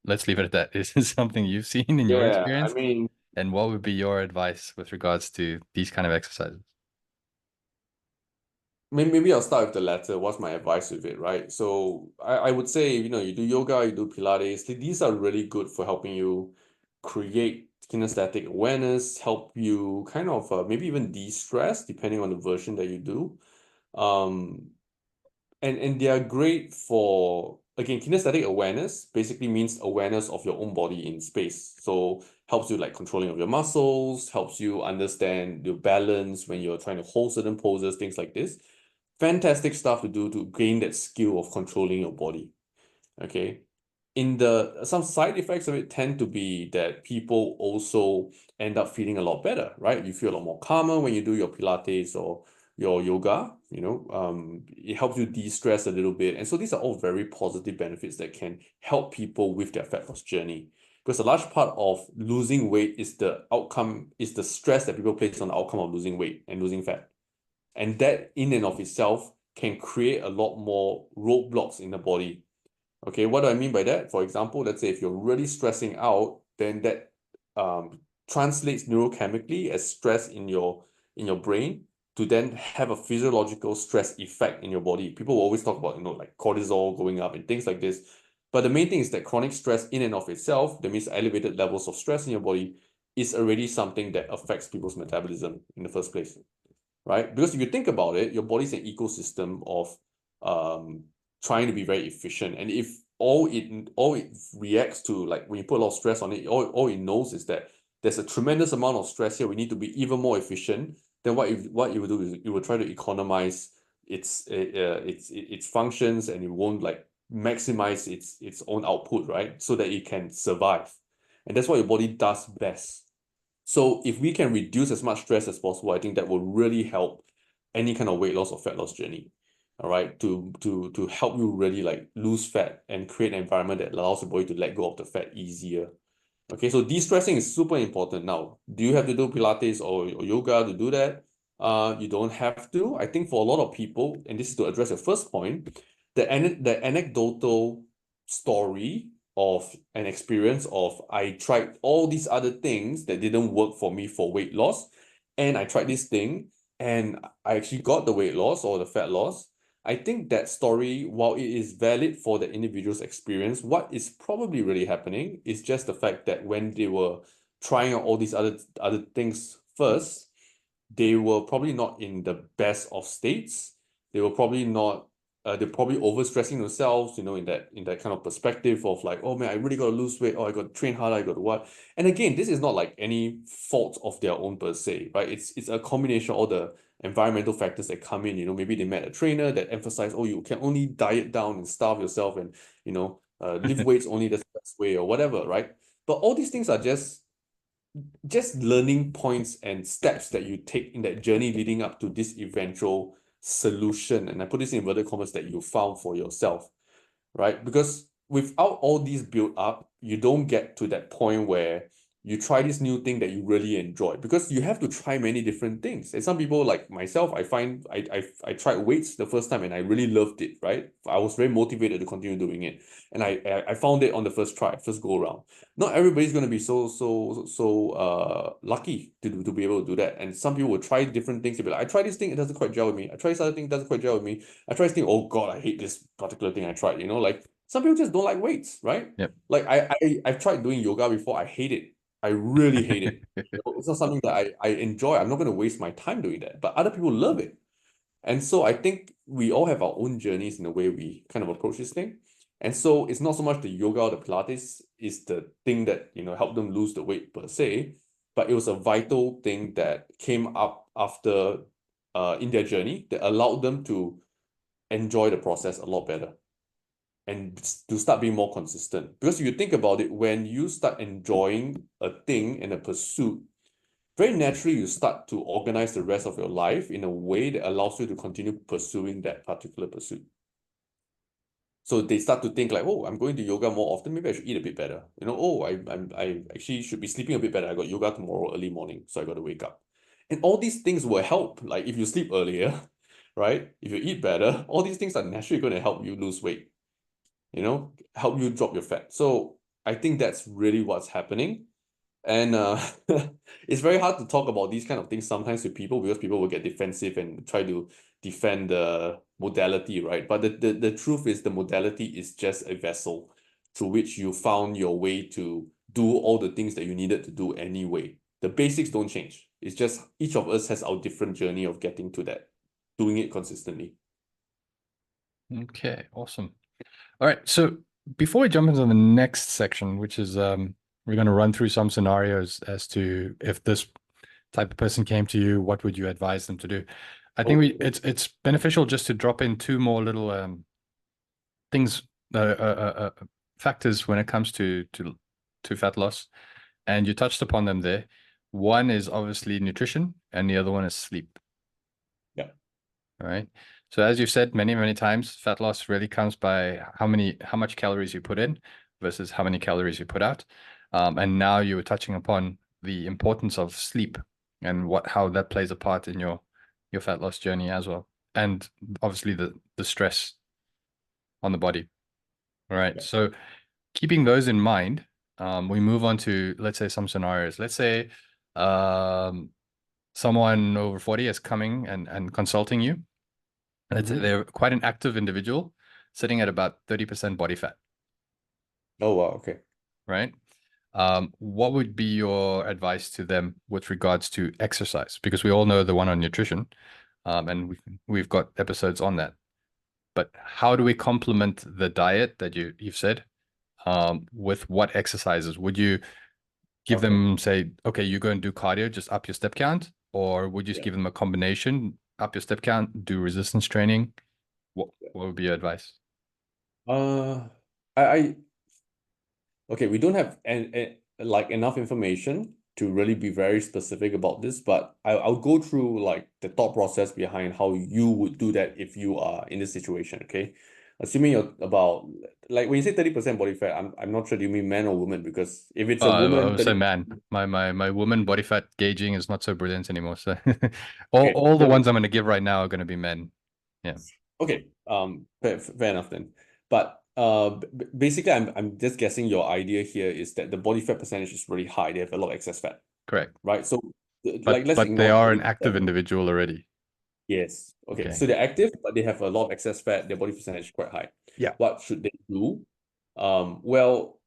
let's leave it at that. Is this something you've seen in your Yeah, I experience? mean, And what would be your advice with regards to these kind of exercises? maybe I'll start with the latter. What's my advice with it, right? So I would say, you do yoga, you do Pilates. These are really good for helping you create kinesthetic awareness, help you kind of maybe even de-stress depending on the version that you do. Um, and they are great for, again, kinesthetic awareness basically means awareness of your own body in space. So helps you like controlling of your muscles, helps you understand your balance when you're trying to hold certain poses, things like this. Fantastic stuff to do to gain that skill of controlling your body. Okay. Some side effects of it tend to be that people also end up feeling a lot better, right? You feel a lot more calmer when you do your Pilates or your yoga, it helps you de-stress a little bit. And so these are all very positive benefits that can help people with their fat loss journey. Because a large part of losing weight is the stress that people place on the outcome of losing weight and losing fat. And that in and of itself can create a lot more roadblocks in the body. Okay, what do I mean by that? For example, let's say if you're really stressing out, then that translates neurochemically as stress in your brain to then have a physiological stress effect in your body. People will always talk about, like cortisol going up and things like this. But the main thing is that chronic stress in and of itself, that means elevated levels of stress in your body, is already something that affects people's metabolism in the first place, right? Because if you think about it, your body's an ecosystem of um, trying to be very efficient. And if all it reacts to, like when you put a lot of stress on it, all it knows is that there's a tremendous amount of stress here. We need to be even more efficient. Then what you will do is you will try to economize its functions, and it won't like maximize its own output, right? So that it can survive. And that's what your body does best. So if we can reduce as much stress as possible, I think that will really help any kind of weight loss or fat loss journey. All right, to help you really like lose fat and create an environment that allows the body to let go of the fat easier. Okay, so de-stressing is super important. Now, do you have to do Pilates or yoga to do that? You don't have to. I think for a lot of people, and this is to address your first point, the anecdotal story of an experience of I tried all these other things that didn't work for me for weight loss, and I tried this thing and I actually got the weight loss or the fat loss. I think that story, while it is valid for the individual's experience, what is probably really happening is just the fact that when they were trying out all these other things first, they were probably not in the best of states. They were probably not they're probably overstressing themselves, in that kind of perspective of like, oh man, I really got to lose weight, oh, I got to train harder, I got to what. And again, this is not like any fault of their own per se, right? It's a combination of all the environmental factors that come in. Maybe they met a trainer that emphasized, oh, you can only diet down and starve yourself and lift weights only the best way or whatever, right? But all these things are just learning points and steps that you take in that journey leading up to this eventual solution. And I put this in inverted commas that you found for yourself, right? Because without all these built up, you don't get to that point where you try this new thing that you really enjoy, because you have to try many different things. And some people like myself, I find I tried weights the first time and I really loved it, right? I was very motivated to continue doing it. And I found it on the first try, first go around. Not everybody's going to be so lucky to be able to do that. And some people will try different things. They'll be like, I try this thing, it doesn't quite gel with me. I try this other thing, it doesn't quite gel with me. I try this thing, oh God, I hate this particular thing I tried. Like some people just don't like weights, right? Yep. Like I've tried doing yoga before. I hate it. I really hate it. It's not something that I enjoy. I'm not going to waste my time doing that. But other people love it. And so I think we all have our own journeys in the way we kind of approach this thing. And so it's not so much the yoga or the Pilates is the thing that, helped them lose the weight per se, but it was a vital thing that came up after in their journey that allowed them to enjoy the process a lot better and to start being more consistent. Because if you think about it, when you start enjoying a thing and a pursuit, very naturally you start to organize the rest of your life in a way that allows you to continue pursuing that particular pursuit. So they start to think like, oh, I'm going to yoga more often. Maybe I should eat a bit better. Oh, I actually should be sleeping a bit better. I got yoga tomorrow early morning, so I got to wake up. And all these things will help. Like if you sleep earlier, right? If you eat better, all these things are naturally going to help you lose weight. Help you drop your fat. So I think that's really what's happening. And it's very hard to talk about these kind of things sometimes with people because people will get defensive and try to defend the modality, right? But the truth is the modality is just a vessel through which you found your way to do all the things that you needed to do anyway. The basics don't change. It's just each of us has our different journey of getting to that, doing it consistently. Okay, awesome. All right, so before we jump into the next section, which is we're going to run through some scenarios as to if this type of person came to you, what would you advise them to do? I think it's beneficial just to drop in two more little things, factors when it comes to fat loss, and you touched upon them there. One is obviously nutrition, and the other one is sleep. Yeah. All right. So as you've said many, many times, fat loss really comes by how much calories you put in versus how many calories you put out. And now you were touching upon the importance of sleep and how that plays a part in your fat loss journey as well. And obviously the stress on the body. All right. Yeah. So keeping those in mind, we move on to, let's say, some scenarios. Let's say someone over 40 is coming and consulting you. Let's say they're quite an active individual, sitting at about 30% body fat. Oh, wow. Okay. Right. What would be your advice to them with regards to exercise? Because we all know the one on nutrition, and we've got episodes on that. But how do we complement the diet that you've said with what exercises? Would you give them, say, okay, you go and do cardio, just up your step count, or would you just give them a combination, up your step count, do resistance training? What would be your advice? I okay, we don't have like enough information to really be very specific about this, but I'll go through like the thought process behind how you would do that if you are in this situation, okay? Assuming you're about like when you say 30% body fat, I'm not sure do you mean man or woman, because if it's a I woman, would say 30, man. My woman body fat gauging is not so brilliant anymore. So okay, all the so ones I'm going to give right now are going to be men. Yeah, okay, fair enough then. But basically, I'm just guessing your idea here is that the body fat percentage is really high. They have a lot of excess fat, correct. right? So But like let's but they ignore are an 30%. active individual already. Yes. Okay. Okay. So they're active, but they have a lot of excess fat. Their body percentage is quite high. Yeah. What should they do? Well,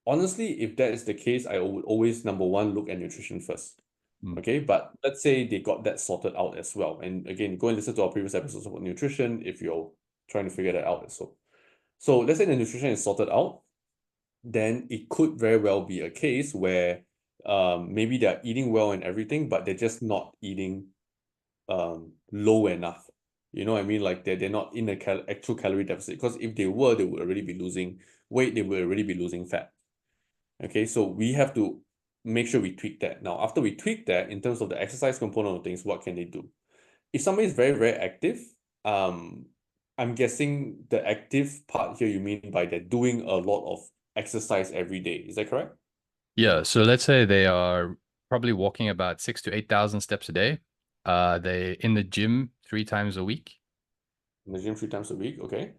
honestly, if that is the case, I would always, number one, look at nutrition first. Mm. Okay. But let's say they got that sorted out as well. And again, go and listen to our previous episodes about nutrition if you're trying to figure that out. So let's say the nutrition is sorted out, then it could very well be a case where maybe they're eating well and everything, but they're just not eating low enough. You know what I mean? Like they're not in a actual calorie deficit. Because if they were, they would already be losing weight, they would already be losing fat. Okay, so we have to make sure we tweak that. Now, after we tweak that, in terms of the exercise component of things, what can they do? If somebody is very, very active, um, I'm guessing the active part here you mean by they're doing a lot of exercise every day. Is that correct? Yeah, so let's say they are probably walking about 6 to 8,000 steps a day. They in the gym 3 times a week. In the gym 3 times a week, okay.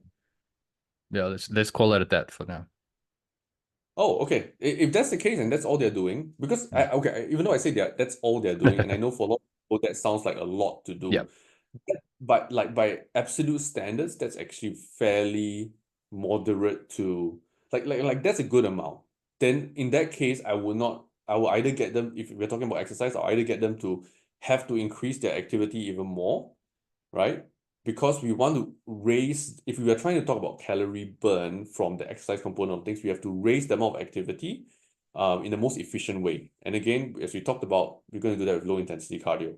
Yeah, let's call it at that for now. Oh, okay. If that's the case and that's all they're doing, because Mm. even though I say that's all they're doing, and I know for a lot of people that sounds like a lot to Yeah. do, but like by absolute standards, that's actually fairly moderate to like that's a good amount. Then in that case, I will either get them, if we're talking about exercise, I'll either get them to have to increase their activity even more, right? Because we want to raise, if we are trying to talk about calorie burn from the exercise component of things, we have to raise the amount of activity in the most efficient way. And again, as we talked about, we're going to do that with low intensity cardio.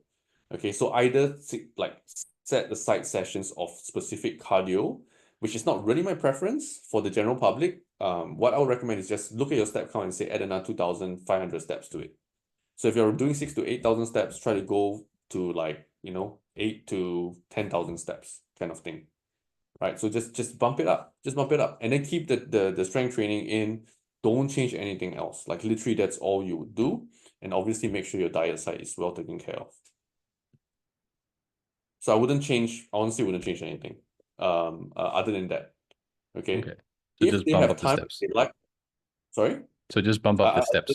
Okay, so either like set aside sessions of specific cardio, which is not really my preference for the general public. What I would recommend is just look at your step count and say add another 2,500 steps to it. So if you're doing 6 to 8,000 steps, try to go to like, 8 to 10,000 steps kind of thing. Right. So just bump it up. Just bump it up. And then keep the strength training in. Don't change anything else. Like literally that's all you would do. And obviously make sure your diet side is well taken care of. So I honestly wouldn't change anything. Other than that. Okay. Okay. So If just they bump have up the time, steps. they like, sorry? So just bump up the steps.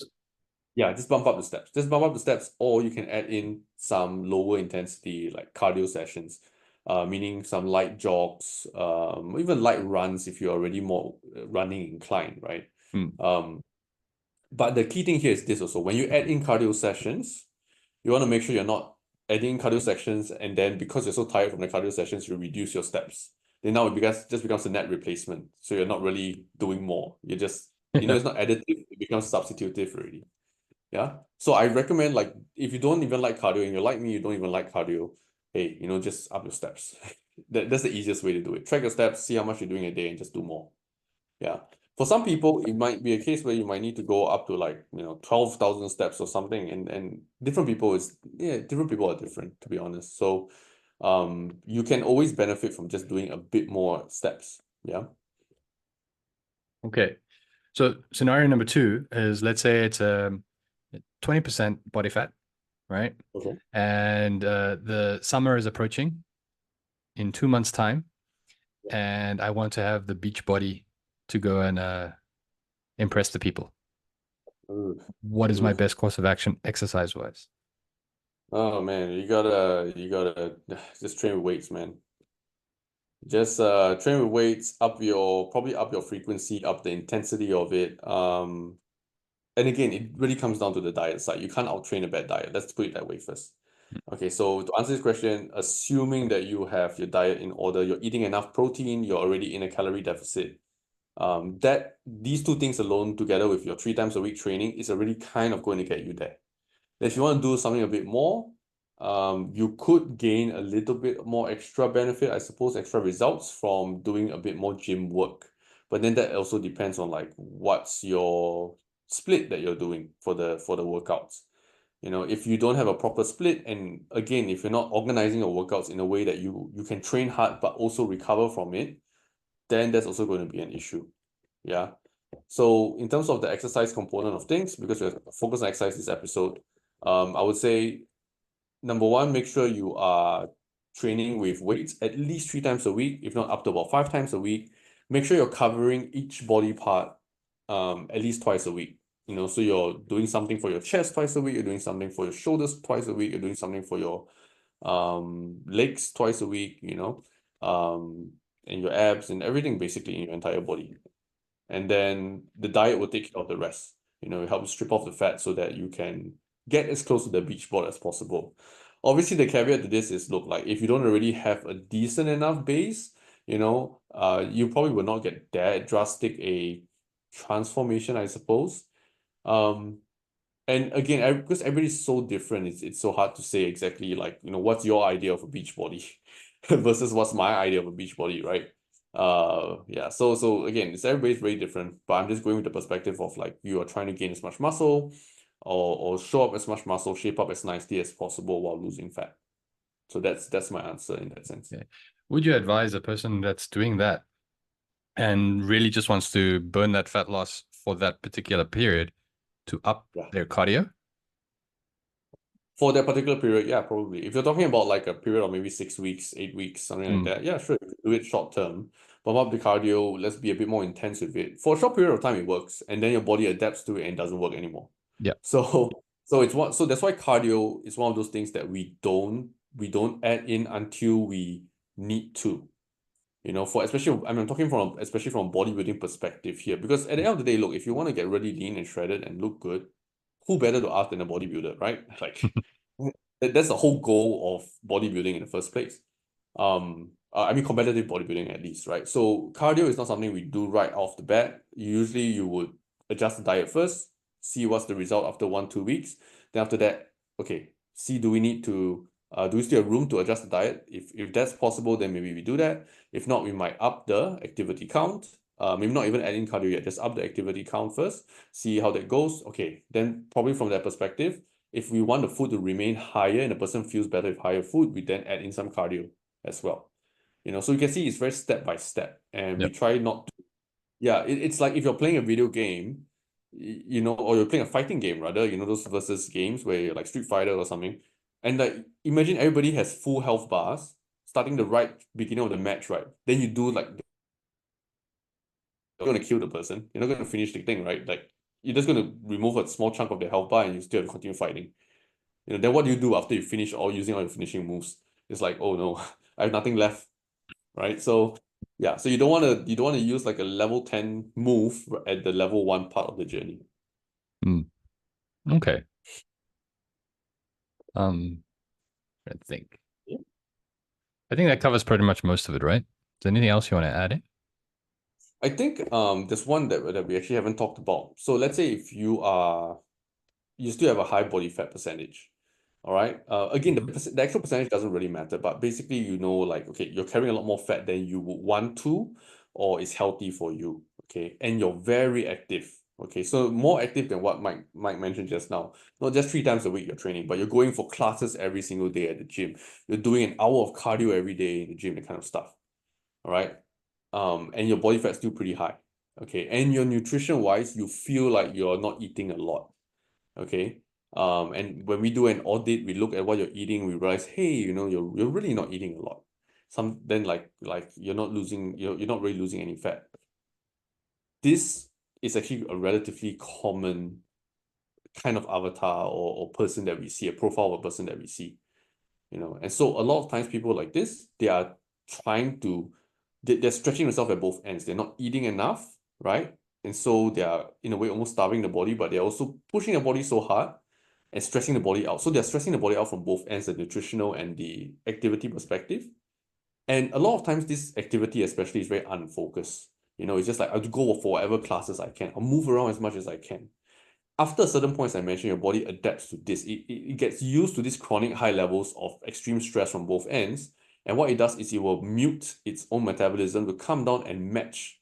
Yeah, just bump up the steps. Just bump up the steps, or you can add in some lower intensity like cardio sessions, meaning some light jogs, even light runs if you're already more running inclined, right? Mm. But the key thing here is this also. When you add in cardio sessions, you want to make sure you're not adding cardio sessions and then because you're so tired from the cardio sessions, you reduce your steps. Then now just becomes a net replacement. So you're not really doing more. You're just, Yeah. it's not additive, it becomes substitutive already. Yeah. So I recommend like if you don't even like cardio and you're like me, you don't even like cardio, hey, just up your steps. That's the easiest way to do it. Track your steps, see how much you're doing a day, and just do more. Yeah. For some people, it might be a case where you might need to go up to like, 12,000 steps or something. And different people different people are different, to be honest. So you can always benefit from just doing a bit more steps. Yeah. Okay. So scenario number 2 is let's say it's 20% body fat, right? Okay. And the summer is approaching in 2 months' time, and I want to have the beach body to go and impress the people. Ooh. What is my Ooh. best course of action exercise wise? Oh man, you gotta just train with weights, man. Just train with weights, probably up your frequency, up the intensity of it. And again, it really comes down to the diet side. You can't outtrain a bad diet. Let's put it that way first. Okay, so to answer this question, assuming that you have your diet in order, you're eating enough protein, you're already in a calorie deficit. That these two things alone, together with your 3 times a week training, is already kind of going to get you there. If you want to do something a bit more, you could gain a little bit more extra benefit, I suppose, extra results from doing a bit more gym work. But then that also depends on like what's your split that you're doing for the workouts. If you don't have a proper split, and again, if you're not organizing your workouts in a way that you can train hard but also recover from it, then that's also going to be an issue. Yeah. So in terms of the exercise component of things, because we're focused on exercise this episode, I would say number one, make sure you are training with weights at least 3 times a week, if not up to about 5 times a week. Make sure you're covering each body part at least twice a week. So you're doing something for your chest twice a week, you're doing something for your shoulders twice a week, you're doing something for your legs twice a week, and your abs and everything basically in your entire body. And then the diet will take care of the rest. It helps strip off the fat so that you can get as close to the beach ball as possible. Obviously, the caveat to this is, look, like if you don't already have a decent enough base, you probably will not get that drastic a transformation, I suppose. And again, because everybody's so different, it's so hard to say exactly like, what's your idea of a beach body versus what's my idea of a beach body, right? Yeah. So again, everybody's very different, but I'm just going with the perspective of like you are trying to gain as much muscle or show up as much muscle, shape up as nicely as possible while losing fat. So that's my answer in that sense. Okay. Would you advise a person that's doing that and really just wants to burn that fat loss for that particular period to up Yeah. their cardio? For that particular period, yeah, probably. If you're talking about like a period of maybe 6 weeks, 8 weeks, something like that, yeah, sure, you could do it short term. Bump up the cardio, let's be a bit more intense with it. For a short period of time, it works, and then your body adapts to it and doesn't work anymore. Yeah. So so that's why cardio is one of those things that we don't add in until we need to. For especially, I'm talking especially from a bodybuilding perspective here, because at the end of the day, look, if you want to get really lean and shredded and look good, who better to ask than a bodybuilder, right? Like that's the whole goal of bodybuilding in the first place. I mean competitive bodybuilding at least, right? So cardio is not something we do right off the bat. Usually you would adjust the diet first, see what's the result after 1-2 weeks. Then after that, okay, see do we still have room to adjust the diet? If that's possible, then maybe we do that. If not, we might up the activity count. Maybe not even adding cardio yet, just up the activity count first, see how that goes. Okay, then probably from that perspective, if we want the food to remain higher and the person feels better with higher food, we then add in some cardio as well. So you can see it's very step by step, and we Yep. try not to. Yeah, it's like if you're playing a video game, or you're playing a fighting game rather, those versus games where you're like Street Fighter or something, and like imagine everybody has full health bars starting the right beginning of the match, right? Then you do like you're gonna kill the person. You're not gonna finish the thing, right? Like you're just gonna remove a small chunk of their health bar and you still have to continue fighting. Then what do you do after you finish using all your finishing moves? It's like, oh no, I have nothing left, right? So yeah, so you don't want to use like a level 10 move at the level 1 part of the journey. Mm. Okay. I think. Yeah. I think that covers pretty much most of it, right? Is there anything else you want to add in? I think there's one that we actually haven't talked about. So let's say if you still have a high body fat percentage. All right. Again, the actual percentage doesn't really matter, but basically, like, okay, you're carrying a lot more fat than you would want to, or is healthy for you. Okay. And you're very active. Okay. So more active than what Mike mentioned just now. Not just 3 times a week you're training, but you're going for classes every single day at the gym. You're doing an hour of cardio every day in the gym, that kind of stuff. All right. And your body fat's still pretty high. Okay. And your nutrition wise, you feel like you're not eating a lot. Okay. And when we do an audit, we look at what you're eating, we realize, hey, you're really not eating a lot. Then like you're not really losing any fat. This is actually a relatively common kind of avatar or person that we see, a profile of a person that we see. And so a lot of times people like this, they are trying to they're stretching themselves at both ends. They're not eating enough, right? And so they are in a way almost starving the body, but they're also pushing the body so hard and stressing the body out. So they're stressing the body out from both ends, the nutritional and the activity perspective. And a lot of times this activity especially is very unfocused. It's just like I'll go for whatever classes I can. I'll move around as much as I can. After a certain point, as I mentioned, your body adapts to this. It gets used to these chronic high levels of extreme stress from both ends. And what it does is it will mute its own metabolism to come down and match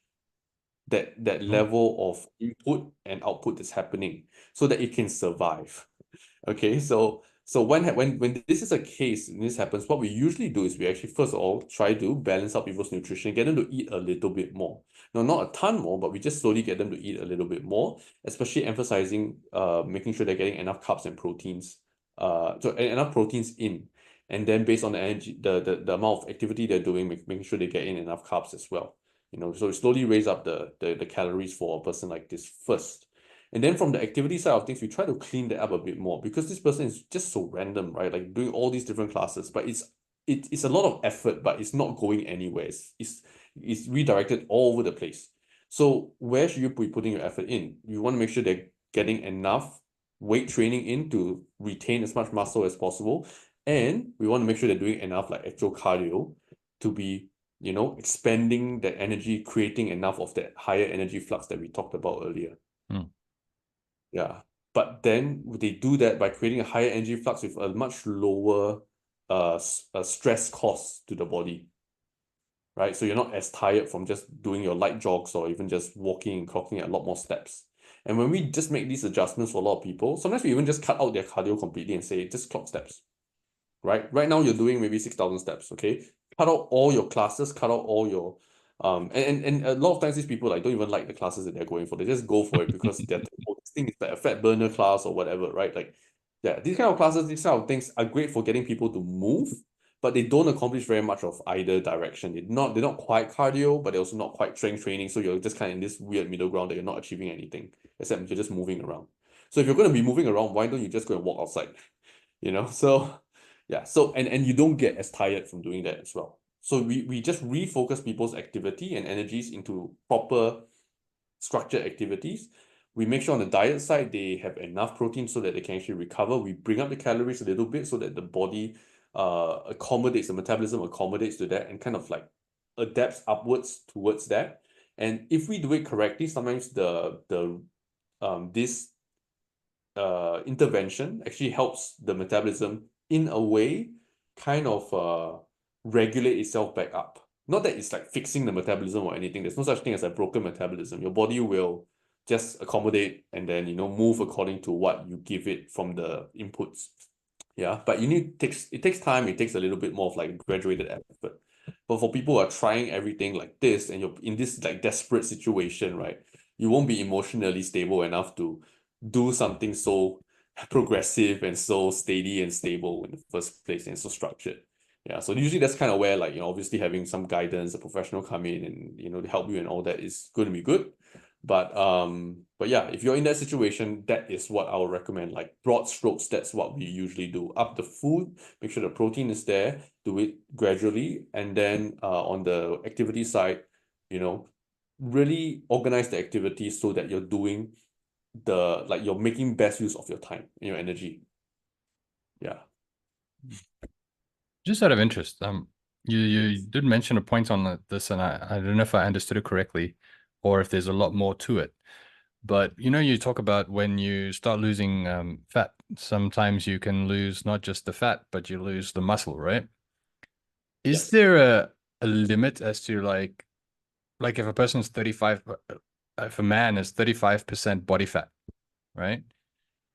that Oh. level of input and output that's happening so that it can survive. Okay, so when this is a case and this happens, what we usually do is we actually first of all try to balance out people's nutrition, get them to eat a little bit more. No, not a ton more, but we just slowly get them to eat a little bit more, especially emphasizing making sure they're getting enough carbs and proteins, enough proteins in. And then based on the energy, the amount of activity they're doing, making sure they get in enough carbs as well. So we slowly raise up the calories for a person like this first. And then from the activity side of things, we try to clean that up a bit more because this person is just so random, right? Like doing all these different classes, but it's a lot of effort, but it's not going anywhere. It's redirected all over the place. So where should you be putting your effort in? You want to make sure they're getting enough weight training in to retain as much muscle as possible. And we want to make sure they're doing enough like actual cardio to be, expending that energy, creating enough of that higher energy flux that we talked about earlier. Mm. Yeah. But then they do that by creating a higher energy flux with a much lower stress cost to the body, right? So you're not as tired from just doing your light jogs or even just walking and clocking a lot more steps. And when we just make these adjustments for a lot of people, sometimes we even just cut out their cardio completely and say, just clock steps, right? Right now you're doing maybe 6,000 steps, okay? Cut out all your classes, cut out all your and a lot of times these people like don't even like the classes that they're going for. They just go for it because they're oh, this thing is like a fat burner class or whatever, right? Like, yeah, these kind of classes, these kind of things are great for getting people to move, but they don't accomplish very much of either direction. They're not quite cardio, but they're also not quite strength training. So you're just kind of in this weird middle ground that you're not achieving anything, except you're just moving around. So if you're going to be moving around, why don't you just go and walk outside? So yeah, so and you don't get as tired from doing that as well. So we just refocus people's activity and energies into proper structured activities. We make sure on the diet side they have enough protein so that they can actually recover. We bring up the calories a little bit so that the body accommodates, the metabolism accommodates to that and kind of like adapts upwards towards that. And if we do it correctly, sometimes the this intervention actually helps the metabolism in a way kind of regulate itself back up. Not that it's like fixing the metabolism or anything. There's no such thing as a broken metabolism. Your body will just accommodate and then move according to what you give it from the inputs. Yeah, but it takes time. It takes a little bit more of like graduated effort. But for people who are trying everything like this and you're in this like desperate situation, right? You won't be emotionally stable enough to do something so progressive and so steady and stable in the first place and so structured. Yeah, so usually that's kind of where like, obviously having some guidance, a professional come in and, to help you and all that is going to be good. But yeah, if you're in that situation, that is what I would recommend. Like broad strokes, that's what we usually do. Up the food, make sure the protein is there, do it gradually, and then on the activity side, really organize the activities so that you're doing you're making best use of your time and your energy. Yeah. Just out of interest, you did mention a point on this, and I don't know if I understood it correctly, or if there's a lot more to it. But you talk about when you start losing fat, sometimes you can lose not just the fat, but you lose the muscle, right? Is Yes. there a limit as to like if a person's 35, if a man is 35% body fat, right?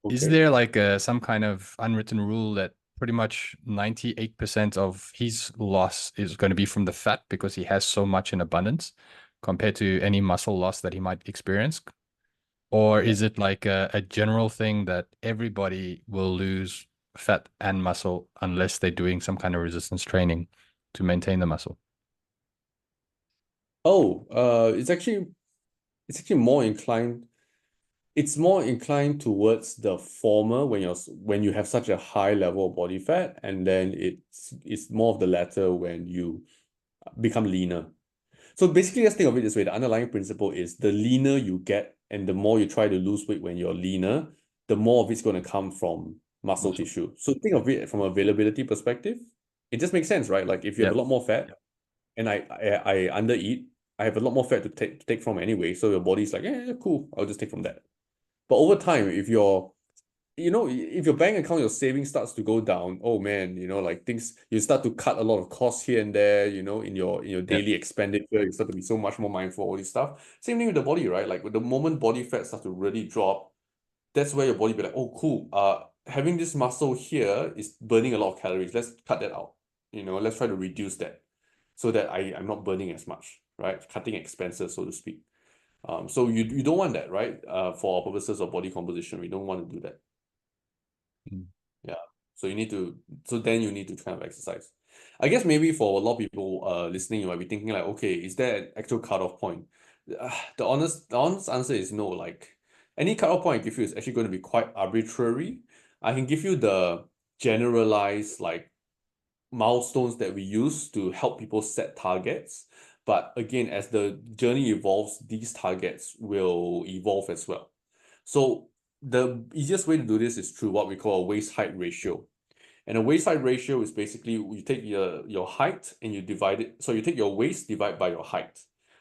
Is Okay. there like some kind of unwritten rule that pretty much 98% of his loss is going to be from the fat because he has so much in abundance compared to any muscle loss that he might experience? Or Yeah. is it like a general thing that everybody will lose fat and muscle unless they're doing some kind of resistance training to maintain the muscle? Oh, it's actually more inclined towards the former when you have such a high level of body fat, and then it's more of the latter when you become leaner. So basically, let's think of it this way. The underlying principle is the leaner you get and the more you try to lose weight when you're leaner, the more of it's going to come from muscle Muscle. tissue. So think of it from a availability perspective. It just makes sense, right? Like if you have Yeah. a lot more fat and I undereat, I have a lot more fat to take from anyway. So your body's like, yeah, cool, I'll just take from that. But over time, if your bank account, your savings starts to go down, oh man, like things, you start to cut a lot of costs here and there, in your Yeah. daily expenditure, you start to be so much more mindful of all this stuff. Same thing with the body, right? Like with the moment body fat starts to really drop, that's where your body be like, oh cool, having this muscle here is burning a lot of calories. Let's cut that out. Let's try to reduce that so that I'm not burning as much, right? Cutting expenses, so to speak. So you don't want that, right? For our purposes of body composition, we don't want to do that. Mm. Yeah. So then you need to kind of exercise. I guess maybe for a lot of people listening, you might be thinking like, okay, is there an actual cutoff point? The honest answer is no. Like any cutoff point I give you is actually going to be quite arbitrary. I can give you the generalized like milestones that we use to help people set targets. But again, as the journey evolves, these targets will evolve as well. So the easiest way to do this is through what we call a waist height ratio. And a waist height ratio is basically you take your height and you divide it. So you take your waist divide by your height.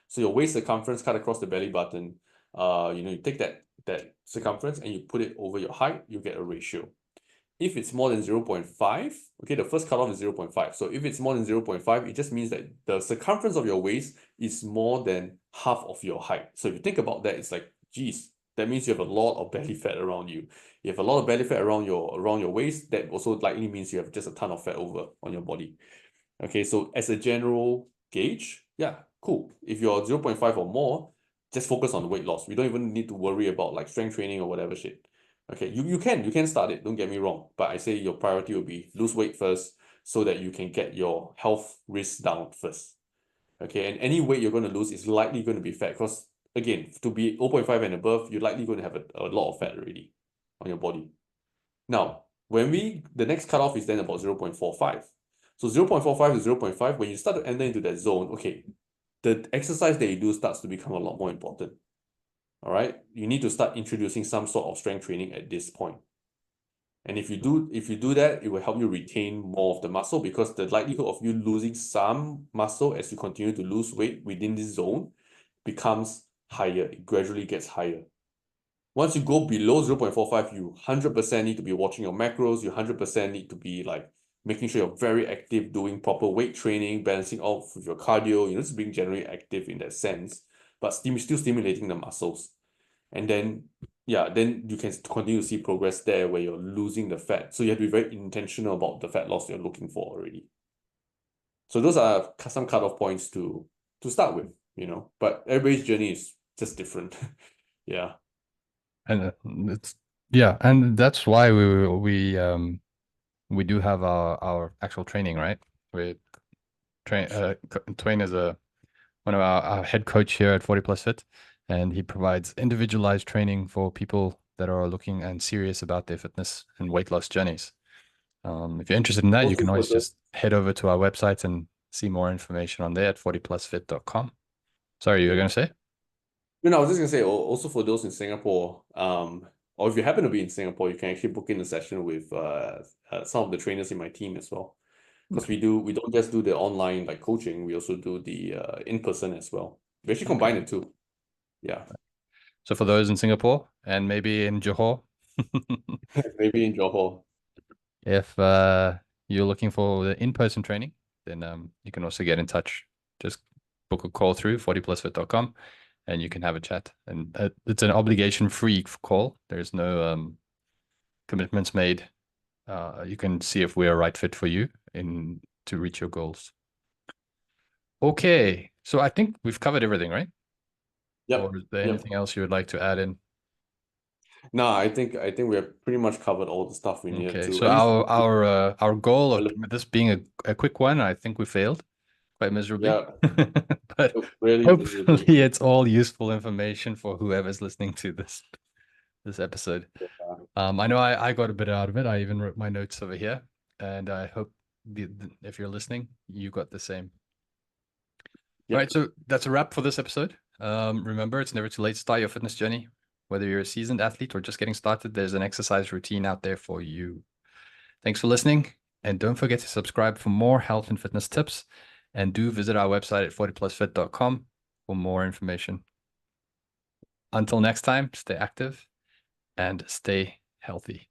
So your waist circumference cut across the belly button. You take that circumference and you put it over your height, you get a ratio. If it's more than 0.5, okay, the first cutoff is 0.5. So if it's more than 0.5, it just means that the circumference of your waist is more than half of your height. So if you think about that, it's like, geez, that means you have a lot of belly fat around you. You have a lot of belly fat around your waist. That also likely means you have just a ton of fat over on your body. Okay, so as a general gauge, yeah, cool. If you're 0.5 or more, just focus on weight loss. We don't even need to worry about like strength training or whatever shit. Okay, you can start it, don't get me wrong. But I say your priority will be lose weight first so that you can get your health risk down first. Okay, and any weight you're going to lose is likely going to be fat because, again, to be 0.5 and above, you're likely going to have a lot of fat already on your body. Now, the next cutoff is then about 0.45. So 0.45 to 0.5, when you start to enter into that zone, okay, the exercise that you do starts to become a lot more important. All right, you need to start introducing some sort of strength training at this point. And if you do that, it will help you retain more of the muscle because the likelihood of you losing some muscle as you continue to lose weight within this zone becomes higher. It gradually gets higher. Once you go below 0.45, you 100% need to be watching your macros. You 100% need to be like making sure you're very active, doing proper weight training, balancing off with your cardio, just being generally active in that sense, but still stimulating the muscles. And then, yeah, then you can continue to see progress there where you're losing the fat. So you have to be very intentional about the fat loss you're looking for already. So those are some cutoff points to start with, but everybody's journey is just different. Yeah. And and that's why we do have our actual training, right? We Twain is one of our head coach here at 40 Plus Fit, and he provides individualized training for people that are looking and serious about their fitness and weight loss journeys. If you're interested in that, you Also can for always the just head over to our website and see more information on there at 40plusfit.com. Sorry, you were yeah. going to say? I was just gonna say also for those in Singapore, or if you happen to be in Singapore, you can actually book in a session with some of the trainers in my team as well. Because Okay. we don't just do the online like coaching, we also do the in-person as well. We actually Okay. combine the two. Yeah. So for those in Singapore and maybe in Johor, Maybe in Johor. if you're looking for the in-person training, then you can also get in touch. Just book a call through 40plusfit.com and you can have a chat. And it's an obligation-free call. There's no commitments made. You can see if we're a right fit for you to reach your goals. Okay, so I think we've covered everything, right? Yep. Or is there Yep. anything else you would like to add in? No, I think we have pretty much covered all the stuff we needed Okay, to. so At least our goal of relevant. this being a quick one, I think we failed quite miserably. Yeah, But really miserably. hopefully it's all useful information for whoever's listening to this episode. Yeah. I know I got a bit out of it. I even wrote my notes over here, and I hope if you're listening, you got the same. All right, Yep. so that's a wrap for this episode. Remember, it's never too late to start your fitness journey. Whether you're a seasoned athlete or just getting started, there's an exercise routine out there for you. Thanks for listening, and don't forget to subscribe for more health and fitness tips. And do visit our website at 40plusfit.com for more information. Until next time, stay active and stay healthy.